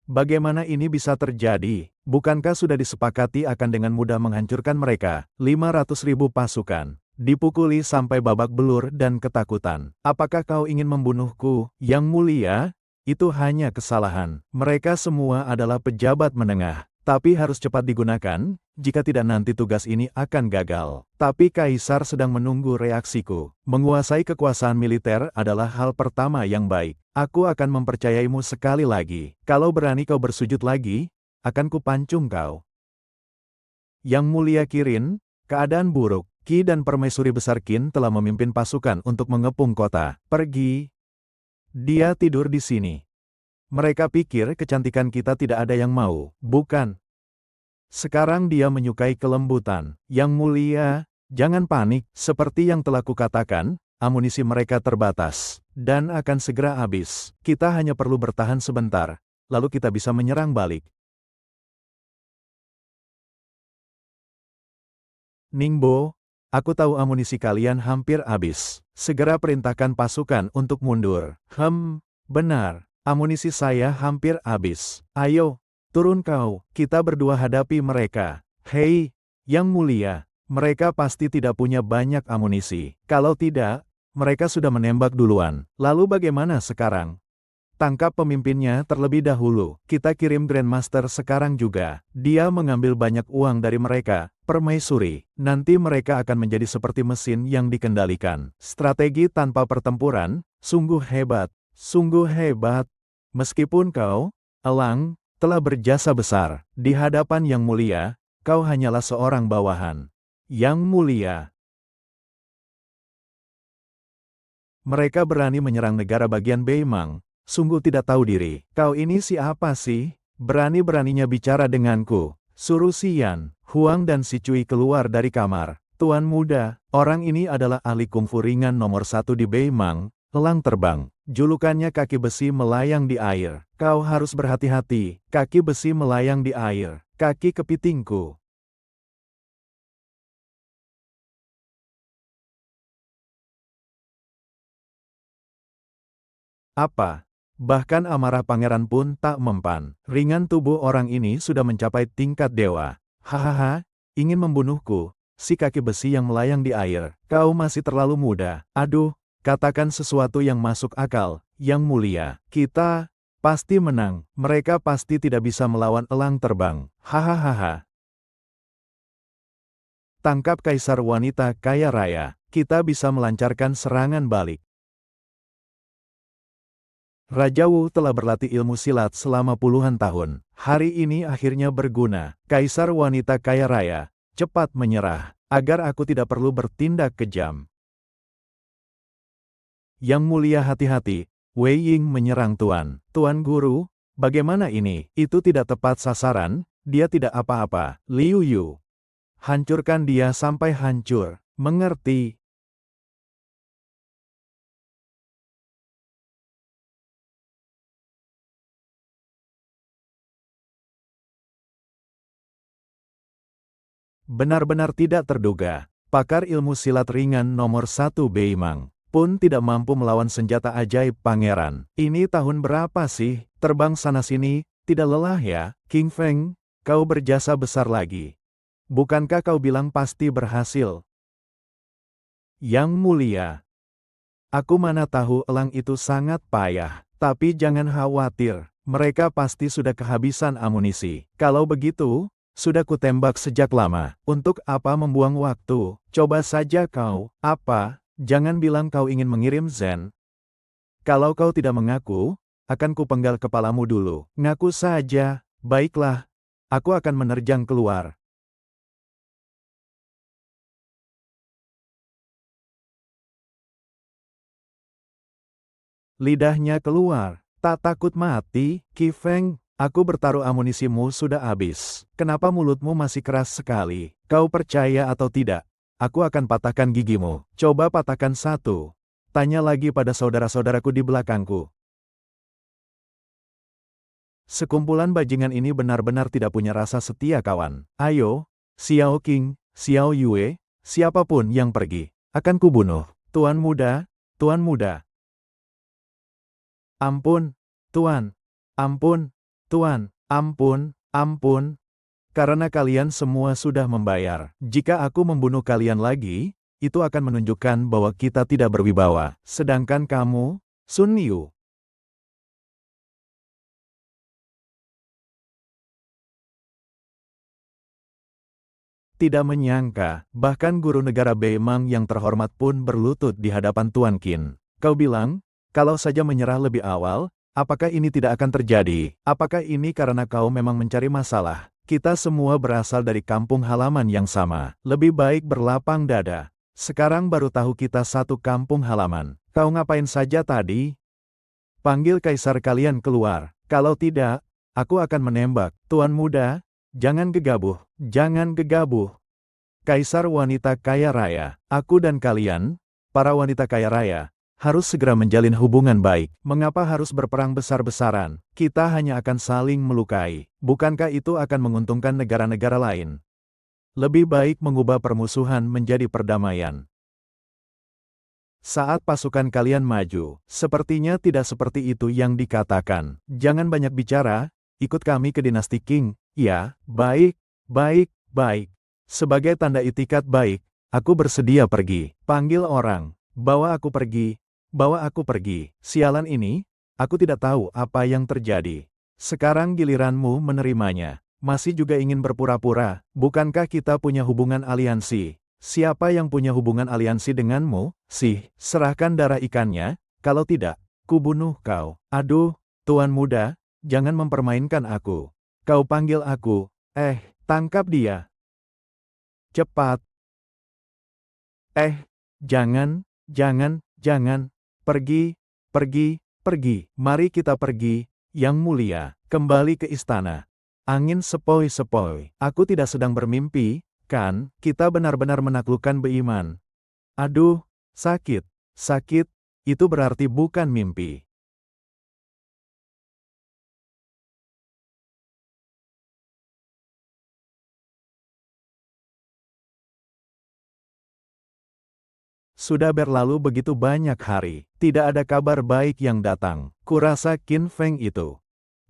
Bagaimana ini bisa terjadi? Bukankah sudah disepakati akan dengan mudah menghancurkan mereka? 500.000 pasukan. Dipukuli sampai babak belur dan ketakutan. Apakah kau ingin membunuhku? Yang Mulia, itu hanya kesalahan. Mereka semua adalah pejabat menengah. Tapi harus cepat digunakan, jika tidak nanti tugas ini akan gagal. Tapi Kaisar sedang menunggu reaksiku. Menguasai kekuasaan militer adalah hal pertama yang baik. Aku akan mempercayaimu sekali lagi. Kalau berani kau bersujud lagi, akan kupancung kau. Yang Mulia Kirin, keadaan buruk. Qi dan permaisuri besar Qin telah memimpin pasukan untuk mengepung kota. Pergi. Dia tidur di sini. Mereka pikir kecantikan kita tidak ada yang mau, bukan? Sekarang dia menyukai kelembutan. Yang Mulia, jangan panik, seperti yang telah kukatakan, amunisi mereka terbatas, dan akan segera habis. Kita hanya perlu bertahan sebentar, lalu kita bisa menyerang balik. Ningbo, aku tahu amunisi kalian hampir habis. Segera perintahkan pasukan untuk mundur. Benar. Amunisi saya hampir habis. Ayo, turun kau, kita berdua hadapi mereka. Hei, Yang Mulia, mereka pasti tidak punya banyak amunisi. Kalau tidak, mereka sudah menembak duluan. Lalu bagaimana sekarang? Tangkap pemimpinnya terlebih dahulu. Kita kirim Grandmaster sekarang juga. Dia mengambil banyak uang dari mereka, permaisuri. Nanti mereka akan menjadi seperti mesin yang dikendalikan. Strategi tanpa pertempuran, sungguh hebat. Sungguh hebat. Meskipun kau, Elang, telah berjasa besar, di hadapan Yang Mulia, kau hanyalah seorang bawahan. Yang Mulia. Mereka berani menyerang negara bagian Beimang, sungguh tidak tahu diri. Kau ini siapa sih? Berani-beraninya bicara denganku. Suruh Xian, Huang dan si Cui keluar dari kamar. Tuan muda, orang ini adalah ahli kungfu ringan nomor 1 di Beimang, elang terbang. Julukannya kaki besi melayang di air. Kau harus berhati-hati, kaki besi melayang di air. Kaki kepitingku. Apa? Bahkan amarah pangeran pun tak mempan. Ringan tubuh orang ini sudah mencapai tingkat dewa. Hahaha, ingin membunuhku, si kaki besi yang melayang di air. Kau masih terlalu muda. Aduh, katakan sesuatu yang masuk akal, yang mulia. Kita pasti menang. Mereka pasti tidak bisa melawan elang terbang. Hahaha. Tangkap kaisar wanita kaya raya. Kita bisa melancarkan serangan balik. Raja Wu telah berlatih ilmu silat selama puluhan tahun. Hari ini akhirnya berguna. Kaisar wanita kaya raya, cepat menyerah, agar aku tidak perlu bertindak kejam. Yang mulia hati-hati, Wei Ying menyerang Tuan. Tuan Guru, bagaimana ini? Itu tidak tepat sasaran, dia tidak apa-apa. Liu Yu. Hancurkan dia sampai hancur. Mengerti? Benar-benar tidak terduga, pakar ilmu silat ringan nomor 1 Beimang pun tidak mampu melawan senjata ajaib pangeran. Ini tahun berapa sih? Terbang sana-sini, tidak lelah ya? King Feng, kau berjasa besar lagi. Bukankah kau bilang pasti berhasil? Yang mulia, aku mana tahu elang itu sangat payah. Tapi jangan khawatir, mereka pasti sudah kehabisan amunisi. Kalau begitu, sudah kutembak sejak lama. Untuk apa membuang waktu? Coba saja kau. Apa? Jangan bilang kau ingin mengirim Zen. Kalau kau tidak mengaku, akan kupenggal kepalamu dulu. Ngaku saja. Baiklah. Aku akan menerjang keluar. Lidahnya keluar. Tak takut mati, Qi Feng. Aku bertaruh amunisimu sudah habis. Kenapa mulutmu masih keras sekali? Kau percaya atau tidak? Aku akan patahkan gigimu. Coba patahkan satu. Tanya lagi pada saudara-saudaraku di belakangku. Sekumpulan bajingan ini benar-benar tidak punya rasa setia kawan. Ayo, Xiao Qing, Xiao Yue, siapapun yang pergi, akan kubunuh. Tuan muda, tuan muda. Ampun, tuan. Ampun, tuan. Ampun, ampun. Karena kalian semua sudah membayar. Jika aku membunuh kalian lagi, itu akan menunjukkan bahwa kita tidak berwibawa. Sedangkan kamu, Sun Yu, tidak menyangka, bahkan guru negara Beimang yang terhormat pun berlutut di hadapan Tuan Qin. Kau bilang, kalau saja menyerah lebih awal, apakah ini tidak akan terjadi? Apakah ini karena kau memang mencari masalah? Kita semua berasal dari kampung halaman yang sama. Lebih baik berlapang dada. Sekarang baru tahu kita satu kampung halaman. Kau ngapain saja tadi? Panggil kaisar kalian keluar. Kalau tidak, aku akan menembak. Tuan muda, jangan gegabah, jangan gegabah. Kaisar wanita kaya raya, aku dan kalian, para wanita kaya raya, harus segera menjalin hubungan baik. Mengapa harus berperang besar-besaran? Kita hanya akan saling melukai. Bukankah itu akan menguntungkan negara-negara lain? Lebih baik mengubah permusuhan menjadi perdamaian. Saat pasukan kalian maju, sepertinya tidak seperti itu yang dikatakan. Jangan banyak bicara, ikut kami ke dinasti Qing. Ya, baik, baik, baik. Sebagai tanda itikat baik, aku bersedia pergi. Panggil orang, bawa aku pergi, bawa aku pergi. Sialan ini, aku tidak tahu apa yang terjadi. Sekarang giliranmu menerimanya. Masih juga ingin berpura-pura, bukankah kita punya hubungan aliansi? Siapa yang punya hubungan aliansi denganmu? Serahkan darah ikannya, kalau tidak, kubunuh kau. Aduh, tuan muda, jangan mempermainkan aku. Kau panggil aku, tangkap dia. Cepat. Jangan, jangan, jangan. Pergi, pergi, pergi. Mari kita pergi, yang mulia, kembali ke istana. Angin sepoi-sepoi. Aku tidak sedang bermimpi, kan? Kita benar-benar menaklukkan Beiman. Aduh, sakit. Sakit, itu berarti bukan mimpi. Sudah berlalu begitu banyak hari, tidak ada kabar baik yang datang. Kurasa Qin Feng itu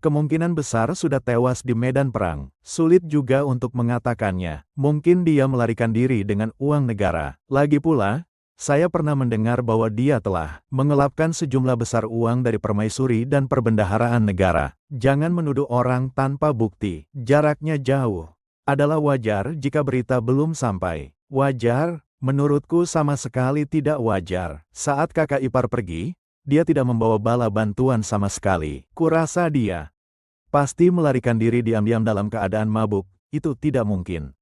kemungkinan besar sudah tewas di medan perang. Sulit juga untuk mengatakannya. Mungkin dia melarikan diri dengan uang negara. Lagi pula, saya pernah mendengar bahwa dia telah mengelapkan sejumlah besar uang dari permaisuri dan perbendaharaan negara. Jangan menuduh orang tanpa bukti. Jaraknya jauh. Adalah wajar jika berita belum sampai. Wajar? Menurutku sama sekali tidak wajar. Saat kakak ipar pergi, dia tidak membawa bala bantuan sama sekali. Kurasa dia pasti melarikan diri diam-diam dalam keadaan mabuk. Itu tidak mungkin.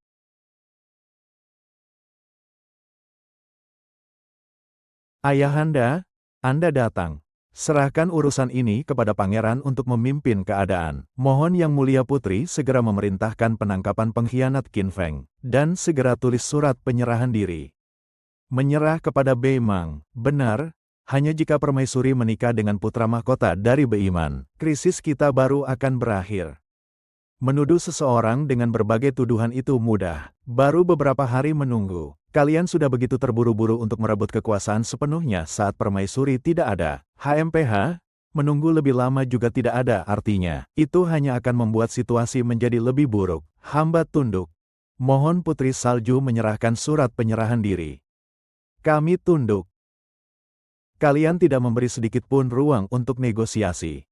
Ayahanda, Anda datang. Serahkan urusan ini kepada pangeran untuk memimpin keadaan. Mohon Yang Mulia Putri segera memerintahkan penangkapan pengkhianat Qin Feng, dan segera tulis surat penyerahan diri. Menyerah kepada Beimang. Benar, hanya jika permaisuri menikah dengan putra mahkota dari Beiman, krisis kita baru akan berakhir. Menuduh seseorang dengan berbagai tuduhan itu mudah. Baru beberapa hari menunggu. Kalian sudah begitu terburu-buru untuk merebut kekuasaan sepenuhnya saat permaisuri tidak ada. HMPH, menunggu lebih lama juga tidak ada artinya. Itu hanya akan membuat situasi menjadi lebih buruk. Hamba tunduk. Mohon Putri Salju menyerahkan surat penyerahan diri. Kami tunduk. Kalian tidak memberi sedikit pun ruang untuk negosiasi.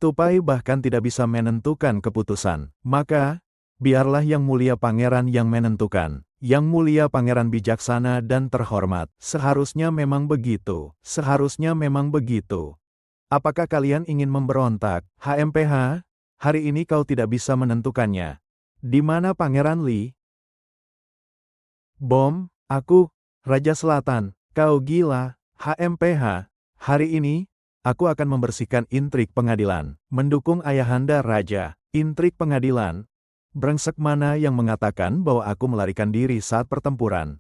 Tupai bahkan tidak bisa menentukan keputusan. Maka, biarlah Yang Mulia Pangeran yang menentukan. Yang Mulia Pangeran bijaksana dan terhormat. Seharusnya memang begitu. Seharusnya memang begitu. Apakah kalian ingin memberontak? HMPH, hari ini kau tidak bisa menentukannya. Di mana Pangeran Li? Bom, aku, Raja Selatan, kau gila. HMPH, hari ini, aku akan membersihkan intrik pengadilan. Mendukung Ayahanda Raja. Intrik pengadilan. Brengsek mana yang mengatakan bahwa aku melarikan diri saat pertempuran?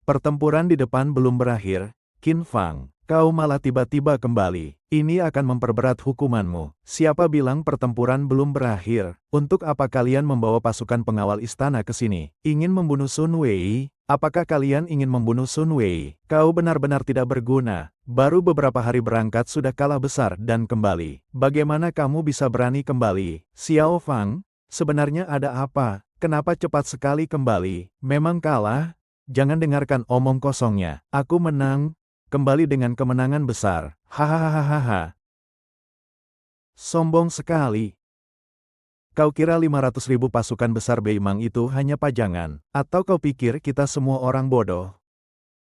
Pertempuran di depan belum berakhir. Qin Fang, kau malah tiba-tiba kembali. Ini akan memperberat hukumanmu. Siapa bilang pertempuran belum berakhir? Untuk apa kalian membawa pasukan pengawal istana ke sini? Ingin membunuh Sun Wei? Apakah kalian ingin membunuh Sun Wei? Kau benar-benar tidak berguna. Baru beberapa hari berangkat sudah kalah besar dan kembali. Bagaimana kamu bisa berani kembali? Xiao Fang, sebenarnya ada apa? Kenapa cepat sekali kembali? Memang kalah? Jangan dengarkan omong kosongnya. Aku menang, kembali dengan kemenangan besar. Hahaha. Sombong sekali. Kau kira 500.000 pasukan besar Beimang itu hanya pajangan? Atau kau pikir kita semua orang bodoh?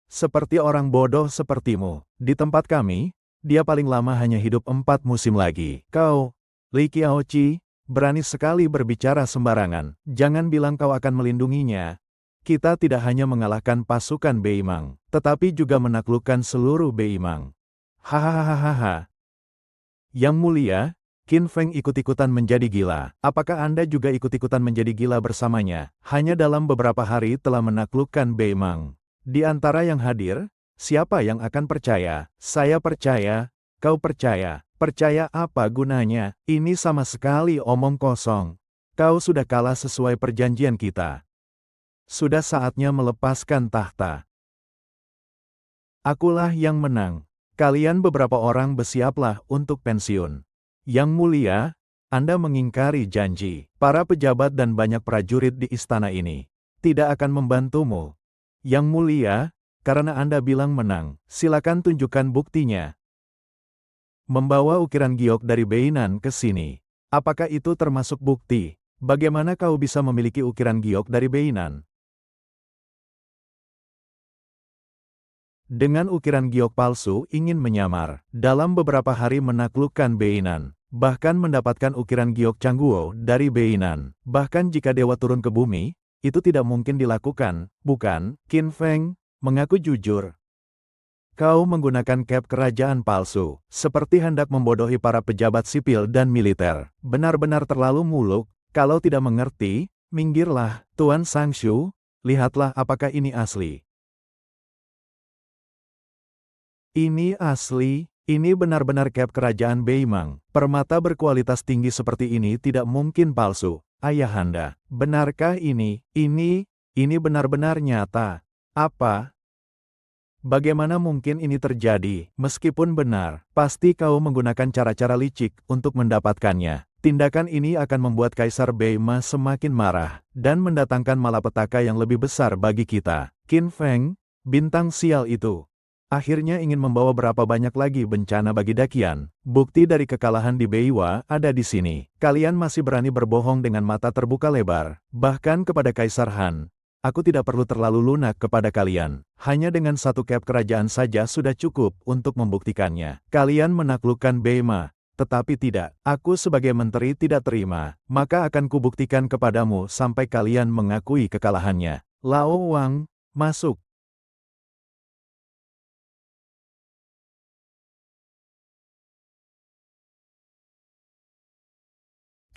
Seperti orang bodoh sepertimu. Di tempat kami, dia paling lama hanya hidup 4 musim lagi. Kau, Li Qiaoqi, berani sekali berbicara sembarangan. Jangan bilang kau akan melindunginya. Kita tidak hanya mengalahkan pasukan Beimang, tetapi juga menaklukkan seluruh Beimang. Hahaha. Yang Mulia, Qin Feng ikut-ikutan menjadi gila. Apakah Anda juga ikut-ikutan menjadi gila bersamanya? Hanya dalam beberapa hari telah menaklukkan Beimang. Di antara yang hadir, siapa yang akan percaya? Saya percaya, kau percaya. Percaya apa gunanya? Ini sama sekali omong kosong. Kau sudah kalah sesuai perjanjian kita. Sudah saatnya melepaskan tahta. Akulah yang menang. Kalian beberapa orang bersiaplah untuk pensiun. Yang Mulia, Anda mengingkari janji. Para pejabat dan banyak prajurit di istana ini tidak akan membantumu. Yang Mulia, karena Anda bilang menang, silakan tunjukkan buktinya. Membawa ukiran giok dari Beinan ke sini. Apakah itu termasuk bukti? Bagaimana kau bisa memiliki ukiran giok dari Beinan? Dengan ukiran giok palsu ingin menyamar. Dalam beberapa hari menaklukkan Beinan. bahkan mendapatkan ukiran Giok Changguo dari Beinan. Bahkan jika dewa turun ke bumi, itu tidak mungkin dilakukan, bukan? Qin Feng mengaku jujur. Kau menggunakan cap kerajaan palsu, seperti hendak membodohi para pejabat sipil dan militer. Benar-benar terlalu muluk, kalau tidak mengerti, minggirlah, Tuan Sangshu, lihatlah apakah ini asli. Ini asli, ini benar-benar cap kerajaan Beimang. Permata berkualitas tinggi seperti ini tidak mungkin palsu. Ayahanda, benarkah ini benar-benar nyata? Apa? Bagaimana mungkin ini terjadi? Meskipun benar, pasti kau menggunakan cara-cara licik untuk mendapatkannya. Tindakan ini akan membuat Kaisar Beima semakin marah, dan mendatangkan malapetaka yang lebih besar bagi kita. Qin Feng, bintang sial itu, akhirnya ingin membawa berapa banyak lagi bencana bagi Dakian. Bukti dari kekalahan di Beiwa ada di sini. Kalian masih berani berbohong dengan mata terbuka lebar, bahkan kepada Kaisar Han. Aku tidak perlu terlalu lunak kepada kalian. Hanya dengan satu cap kerajaan saja sudah cukup untuk membuktikannya. Kalian menaklukkan Beima, tetapi tidak. Aku sebagai menteri tidak terima, maka akan kubuktikan kepadamu sampai kalian mengakui kekalahannya. Lao Wang, masuk.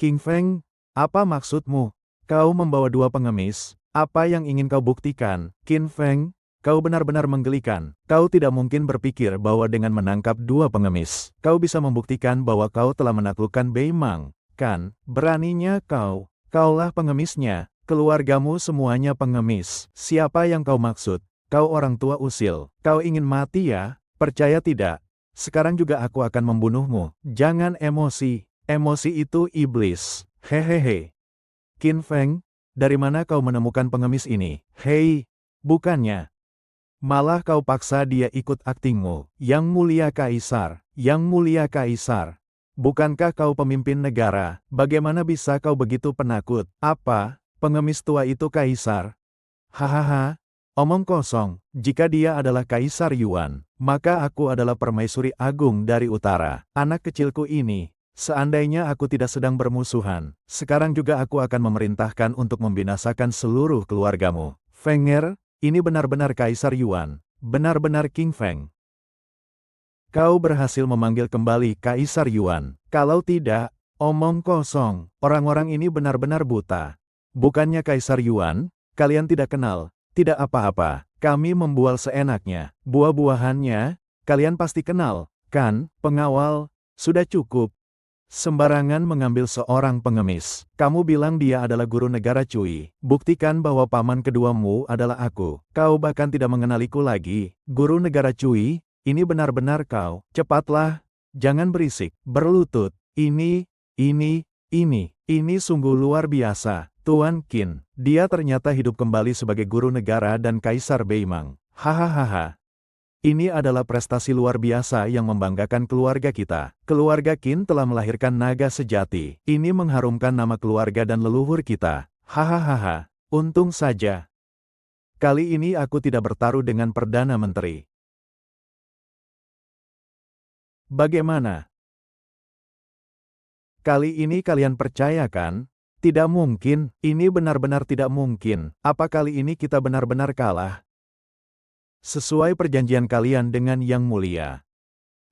Qin Feng, apa maksudmu? Kau membawa dua pengemis. Apa yang ingin kau buktikan? Qin Feng, kau benar-benar menggelikan. Kau tidak mungkin berpikir bahwa dengan menangkap dua pengemis, kau bisa membuktikan bahwa kau telah menaklukkan Beimang, kan? Beraninya kau. Kaulah pengemisnya. Keluargamu semuanya pengemis. Siapa yang kau maksud? Kau orang tua usil. Kau ingin mati ya? Percaya tidak? Sekarang juga aku akan membunuhmu. Jangan emosi. Emosi itu iblis. Hehehe. Qin Feng, dari mana kau menemukan pengemis ini? Hei, bukannya. Malah kau paksa dia ikut aktingmu. Yang mulia Kaisar, yang mulia Kaisar. Bukankah kau pemimpin negara? Bagaimana bisa kau begitu penakut? Apa, pengemis tua itu Kaisar? Hahaha, omong kosong. Jika dia adalah Kaisar Yuan, maka aku adalah permaisuri agung dari utara. Anak kecilku ini. Seandainya aku tidak sedang bermusuhan, sekarang juga aku akan memerintahkan untuk membinasakan seluruh keluargamu. Fenger, ini benar-benar Kaisar Yuan, benar-benar Qin Feng. Kau berhasil memanggil kembali Kaisar Yuan. Kalau tidak, omong kosong, orang-orang ini benar-benar buta. Bukannya Kaisar Yuan, kalian tidak kenal, tidak apa-apa, kami membual seenaknya. Buah-buahannya, kalian pasti kenal, kan, pengawal, sudah cukup. Sembarangan mengambil seorang pengemis. Kamu bilang dia adalah guru negara Cui. Buktikan bahwa paman keduamu adalah aku. Kau bahkan tidak mengenaliku lagi. Guru negara Cui, ini benar-benar kau. Cepatlah, jangan berisik. Berlutut. Ini sungguh luar biasa. Tuan Qin, dia ternyata hidup kembali sebagai guru negara dan Kaisar Beimang. Hahaha. Ini adalah prestasi luar biasa yang membanggakan keluarga kita. Keluarga Qin telah melahirkan naga sejati. Ini mengharumkan nama keluarga dan leluhur kita. Hahaha, untung saja. Kali ini aku tidak bertaruh dengan Perdana Menteri. Bagaimana? Kali ini kalian percaya kan? Tidak mungkin, ini benar-benar tidak mungkin. Apa kali ini kita benar-benar kalah? Sesuai perjanjian kalian dengan Yang Mulia.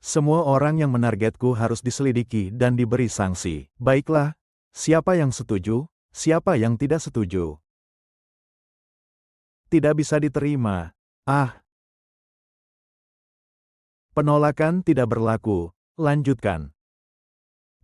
Semua orang yang menargetku harus diselidiki dan diberi sanksi. Baiklah, siapa yang setuju, siapa yang tidak setuju? Tidak bisa diterima. Ah. Penolakan tidak berlaku. Lanjutkan.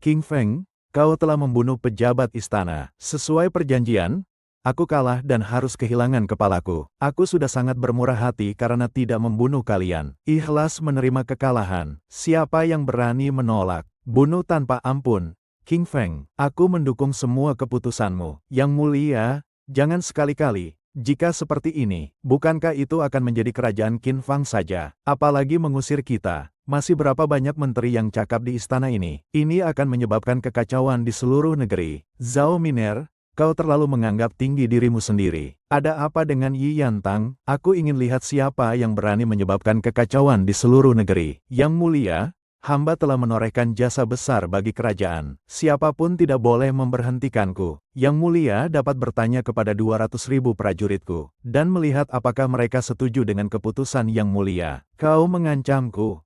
Qin Feng, kau telah membunuh pejabat istana. Sesuai perjanjian, aku kalah dan harus kehilangan kepalaku. Aku sudah sangat bermurah hati karena tidak membunuh kalian. Ikhlas menerima kekalahan. Siapa yang berani menolak? Bunuh tanpa ampun. Qin Feng, aku mendukung semua keputusanmu. Yang Mulia, jangan sekali-kali. Jika seperti ini, bukankah itu akan menjadi kerajaan Qin Fang saja? Apalagi mengusir kita. Masih berapa banyak menteri yang cakap di istana ini? Ini akan menyebabkan kekacauan di seluruh negeri. Zhao Miner, kau terlalu menganggap tinggi dirimu sendiri. Ada apa dengan Yi Yantang? Aku ingin lihat siapa yang berani menyebabkan kekacauan di seluruh negeri. Yang Mulia, Hamba telah menorehkan jasa besar bagi kerajaan. Siapapun tidak boleh memberhentikanku. Yang mulia dapat bertanya kepada 200.000 prajuritku, dan melihat apakah mereka setuju dengan keputusan yang mulia. Kau mengancamku.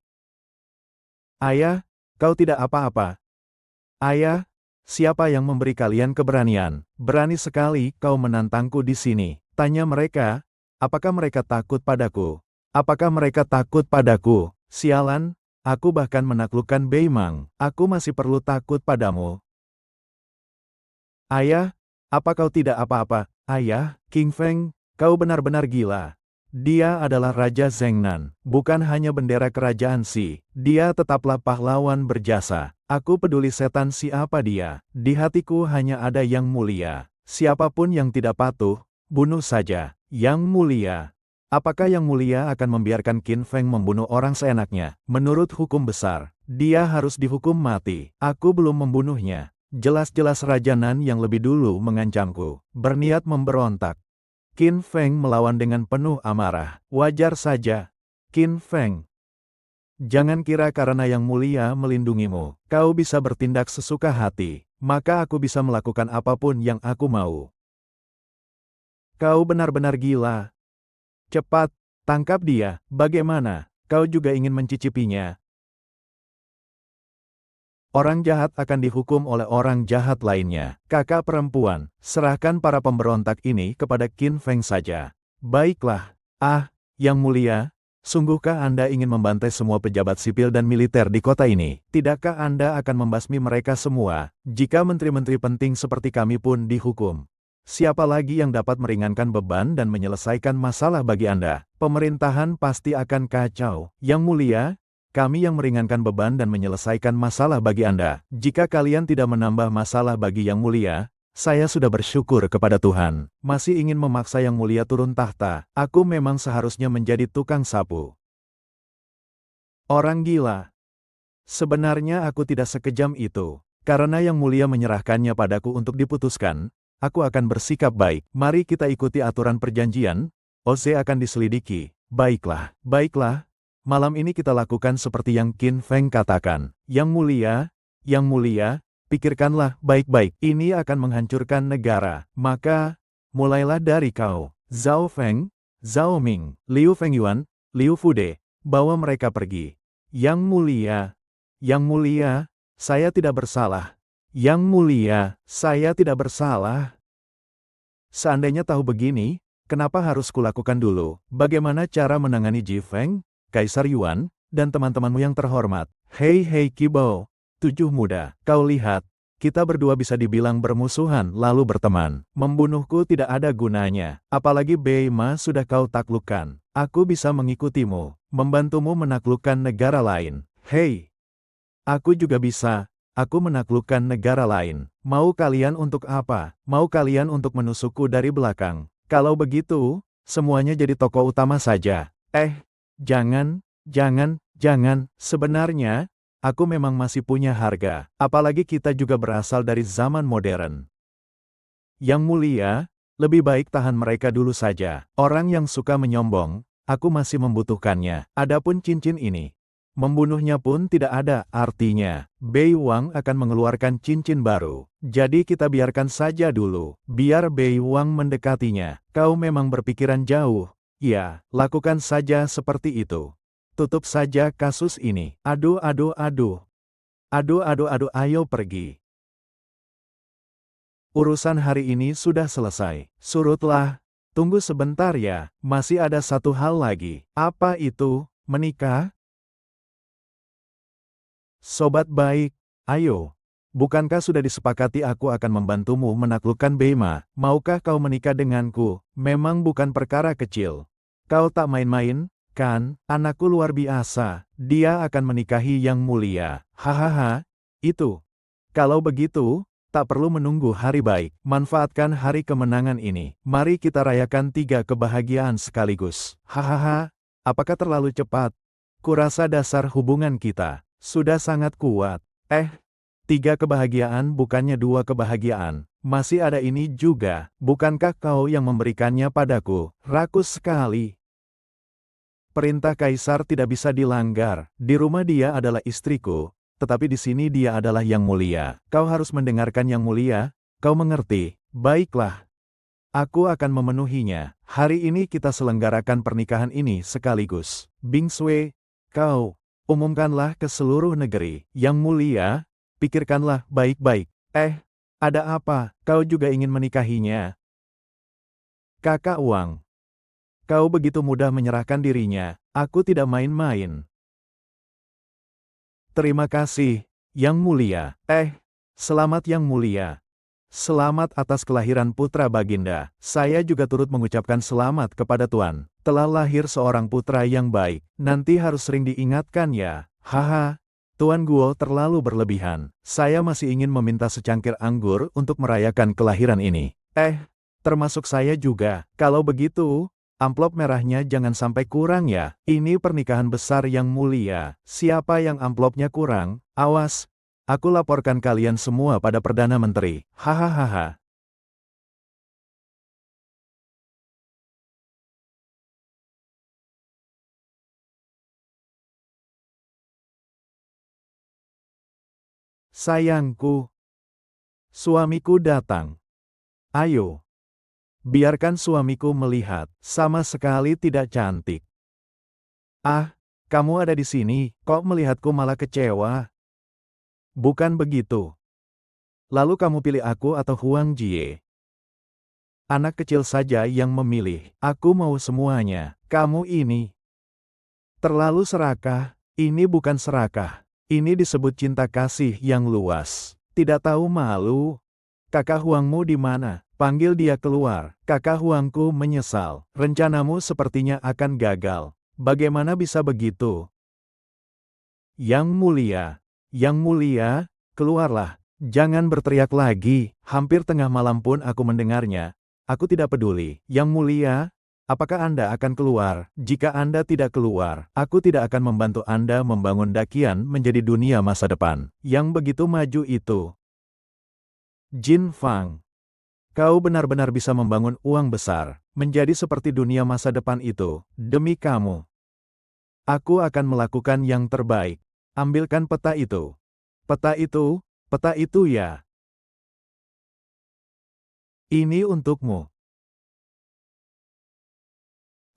Ayah, kau tidak apa-apa. Ayah, siapa yang memberi kalian keberanian? Berani sekali kau menantangku di sini. Tanya mereka, apakah mereka takut padaku? Apakah mereka takut padaku? Sialan, aku bahkan menaklukkan Beimang. Aku masih perlu takut padamu. Ayah, apa kau tidak apa-apa? Ayah, King Feng, kau benar-benar gila. Dia adalah Raja Zhengnan, bukan hanya bendera kerajaan Xi. Dia tetaplah pahlawan berjasa. Aku peduli setan siapa dia. Di hatiku hanya ada Yang Mulia. Siapapun yang tidak patuh, bunuh saja. Yang Mulia. Apakah Yang Mulia akan membiarkan Qin Feng membunuh orang seenaknya? Menurut hukum besar, dia harus dihukum mati. Aku belum membunuhnya. Jelas-jelas Raja Nan yang lebih dulu mengancamku, berniat memberontak. Qin Feng melawan dengan penuh amarah. Wajar saja. Qin Feng, jangan kira karena Yang Mulia melindungimu, kau bisa bertindak sesuka hati, maka aku bisa melakukan apapun yang aku mau. Kau benar-benar gila. Cepat, tangkap dia. Bagaimana? Kau juga ingin mencicipinya? Orang jahat akan dihukum oleh orang jahat lainnya. Kakak perempuan, serahkan para pemberontak ini kepada Qin Feng saja. Baiklah. Ah, Yang Mulia, sungguhkah Anda ingin membantai semua pejabat sipil dan militer di kota ini? Tidakkah Anda akan membasmi mereka semua, jika menteri-menteri penting seperti kami pun dihukum? Siapa lagi yang dapat meringankan beban dan menyelesaikan masalah bagi Anda? Pemerintahan pasti akan kacau. Yang Mulia, kami yang meringankan beban dan menyelesaikan masalah bagi Anda. Jika kalian tidak menambah masalah bagi Yang Mulia, saya sudah bersyukur kepada Tuhan. Masih ingin memaksa Yang Mulia turun tahta. Aku memang seharusnya menjadi tukang sapu. Orang gila. Sebenarnya aku tidak sekejam itu. Karena Yang Mulia menyerahkannya padaku untuk diputuskan, aku akan bersikap baik. Mari kita ikuti aturan perjanjian. Oze akan diselidiki. Baiklah, baiklah. Malam ini kita lakukan seperti yang Qin Feng katakan. Yang Mulia, pikirkanlah baik-baik. Ini akan menghancurkan negara. Maka, mulailah dari kau. Zhao Feng, Zhao Ming, Liu Fengyuan, Liu Fude, bawa mereka pergi. Yang Mulia, saya tidak bersalah. Yang Mulia, saya tidak bersalah. Seandainya tahu begini, kenapa harus kulakukan dulu? Bagaimana cara menangani Ji Feng, Kaisar Yuan, dan teman-temanmu yang terhormat? Hei Qibao, 7 muda, kau lihat, kita berdua bisa dibilang bermusuhan lalu berteman. Membunuhku tidak ada gunanya, apalagi Beima sudah kau taklukkan. Aku bisa mengikutimu, membantumu menaklukkan negara lain. Hei, aku juga bisa, aku menaklukkan negara lain. Mau kalian untuk apa? Mau kalian untuk menusukku dari belakang? Kalau begitu, semuanya jadi tokoh utama saja. Jangan. Sebenarnya, aku memang masih punya harga. Apalagi kita juga berasal dari zaman modern. Yang Mulia, lebih baik tahan mereka dulu saja. Orang yang suka menyombong, aku masih membutuhkannya. Adapun cincin ini, membunuhnya pun tidak ada artinya. Bei Wang akan mengeluarkan cincin baru. Jadi kita biarkan saja dulu. Biar Bei Wang mendekatinya. Kau memang berpikiran jauh. Ya, lakukan saja seperti itu. Tutup saja kasus ini. Aduh, ayo pergi. Urusan hari ini sudah selesai. Surutlah. Tunggu sebentar ya, masih ada satu hal lagi. Apa itu? Menikah? Sobat baik, ayo. Bukankah sudah disepakati aku akan membantumu menaklukkan Beima? Maukah kau menikah denganku? Memang bukan perkara kecil. Kau tak main-main, kan? Anakku luar biasa. Dia akan menikahi Yang Mulia. Hahaha, itu. Kalau begitu, tak perlu menunggu hari baik. Manfaatkan hari kemenangan ini. Mari kita rayakan 3 kebahagiaan sekaligus. Hahaha, apakah terlalu cepat? Kurasa dasar hubungan kita sudah sangat kuat. 3 kebahagiaan bukannya 2 kebahagiaan. Masih ada ini juga. Bukankah kau yang memberikannya padaku? Rakus sekali. Perintah kaisar tidak bisa dilanggar. Di rumah dia adalah istriku, tetapi di sini dia adalah yang mulia. Kau harus mendengarkan yang mulia, kau mengerti? Baiklah. Aku akan memenuhinya. Hari ini kita selenggarakan pernikahan ini sekaligus. Bing Sui, kau, umumkanlah ke seluruh negeri. Yang mulia, pikirkanlah baik-baik. Ada apa? Kau juga ingin menikahinya? Kakak Wang, kau begitu mudah menyerahkan dirinya. Aku tidak main-main. Terima kasih, Yang Mulia. Selamat Yang Mulia. Selamat atas kelahiran putra Baginda. Saya juga turut mengucapkan selamat kepada Tuan. Telah lahir seorang putra yang baik. Nanti harus sering diingatkan ya. Haha, Tuan Guo terlalu berlebihan. Saya masih ingin meminta secangkir anggur untuk merayakan kelahiran ini. Termasuk saya juga. Kalau begitu, amplop merahnya jangan sampai kurang ya. Ini pernikahan besar Yang Mulia. Siapa yang amplopnya kurang? Awas. Aku laporkan kalian semua pada Perdana Menteri. Hahaha. Sayangku. Suamiku datang. Ayo. Biarkan suamiku melihat. Sama sekali tidak cantik. Kamu ada di sini, kok melihatku malah kecewa? Bukan begitu. Lalu kamu pilih aku atau Huang Jie? Anak kecil saja yang memilih. Aku mau semuanya. Kamu ini terlalu serakah. Ini bukan serakah. Ini disebut cinta kasih yang luas. Tidak tahu malu. Kakak Huangmu di mana? Panggil dia keluar. Kakak Huangku menyesal. Rencanamu sepertinya akan gagal. Bagaimana bisa begitu? Yang Mulia. Yang Mulia, keluarlah. Jangan berteriak lagi. Hampir tengah malam pun aku mendengarnya. Aku tidak peduli. Yang Mulia, apakah Anda akan keluar? Jika Anda tidak keluar, aku tidak akan membantu Anda membangun Dakian menjadi dunia masa depan. Yang begitu maju itu. Jin Fang, kau benar-benar bisa membangun uang besar, menjadi seperti dunia masa depan itu. Demi kamu, aku akan melakukan yang terbaik. Ambilkan peta itu. Peta itu ya. Ini untukmu.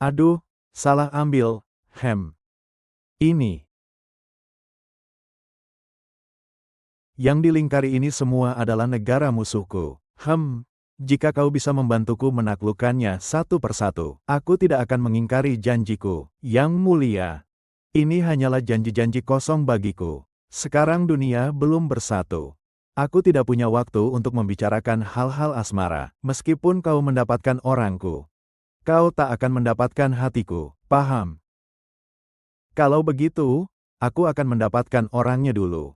Aduh, salah ambil. Ini. Yang dilingkari ini semua adalah negara musuhku. Jika kau bisa membantuku menaklukkannya satu persatu, aku tidak akan mengingkari janjiku. Yang Mulia, ini hanyalah janji-janji kosong bagiku. Sekarang dunia belum bersatu. Aku tidak punya waktu untuk membicarakan hal-hal asmara. Meskipun kau mendapatkan orangku, kau tak akan mendapatkan hatiku. Paham? Kalau begitu, aku akan mendapatkan orangnya dulu.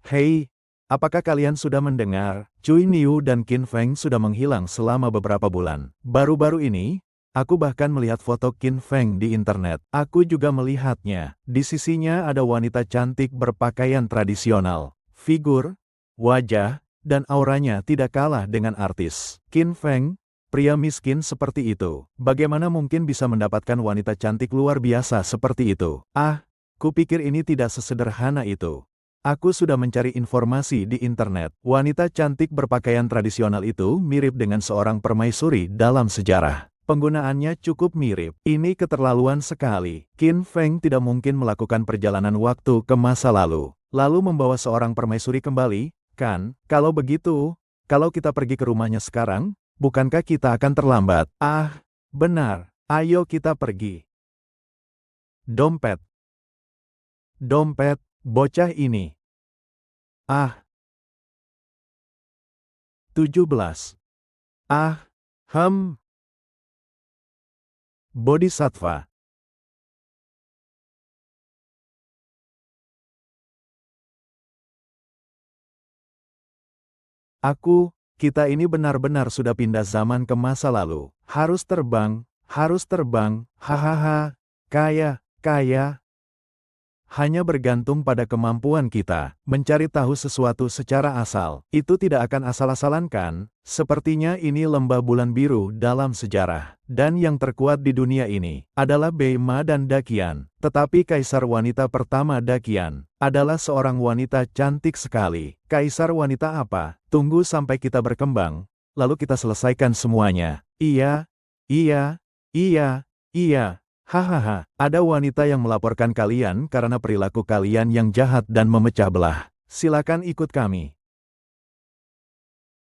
Hei, apakah kalian sudah mendengar? Cui Niu dan Qin Feng sudah menghilang selama beberapa bulan. Baru-baru ini, aku bahkan melihat foto Qin Feng di internet. Aku juga melihatnya. Di sisinya ada wanita cantik berpakaian tradisional. Figur, wajah, dan auranya tidak kalah dengan artis. Qin Feng, pria miskin seperti itu. Bagaimana mungkin bisa mendapatkan wanita cantik luar biasa seperti itu? Kupikir ini tidak sesederhana itu. Aku sudah mencari informasi di internet. Wanita cantik berpakaian tradisional itu mirip dengan seorang permaisuri dalam sejarah. Penggunaannya cukup mirip. Ini keterlaluan sekali. Qin Feng tidak mungkin melakukan perjalanan waktu ke masa lalu, lalu membawa seorang permaisuri kembali, kan? Kalau begitu, kalau kita pergi ke rumahnya sekarang, bukankah kita akan terlambat? Benar. Ayo kita pergi. Dompet. Dompet. Bocah ini. 17. Bodhisattva. Kita ini benar-benar sudah pindah zaman ke masa lalu. Harus terbang, hahaha, kaya. Hanya bergantung pada kemampuan kita mencari tahu sesuatu secara asal. Itu tidak akan asal-asalan kan? Sepertinya ini lembah bulan biru dalam sejarah. Dan yang terkuat di dunia ini adalah Beima dan Dakian. Tetapi kaisar wanita pertama Dakian adalah seorang wanita cantik sekali. Kaisar wanita apa? Tunggu sampai kita berkembang, lalu kita selesaikan semuanya. Iya, iya, iya, iya. Hahaha, ada wanita yang melaporkan kalian karena perilaku kalian yang jahat dan memecah belah. Silakan ikut kami.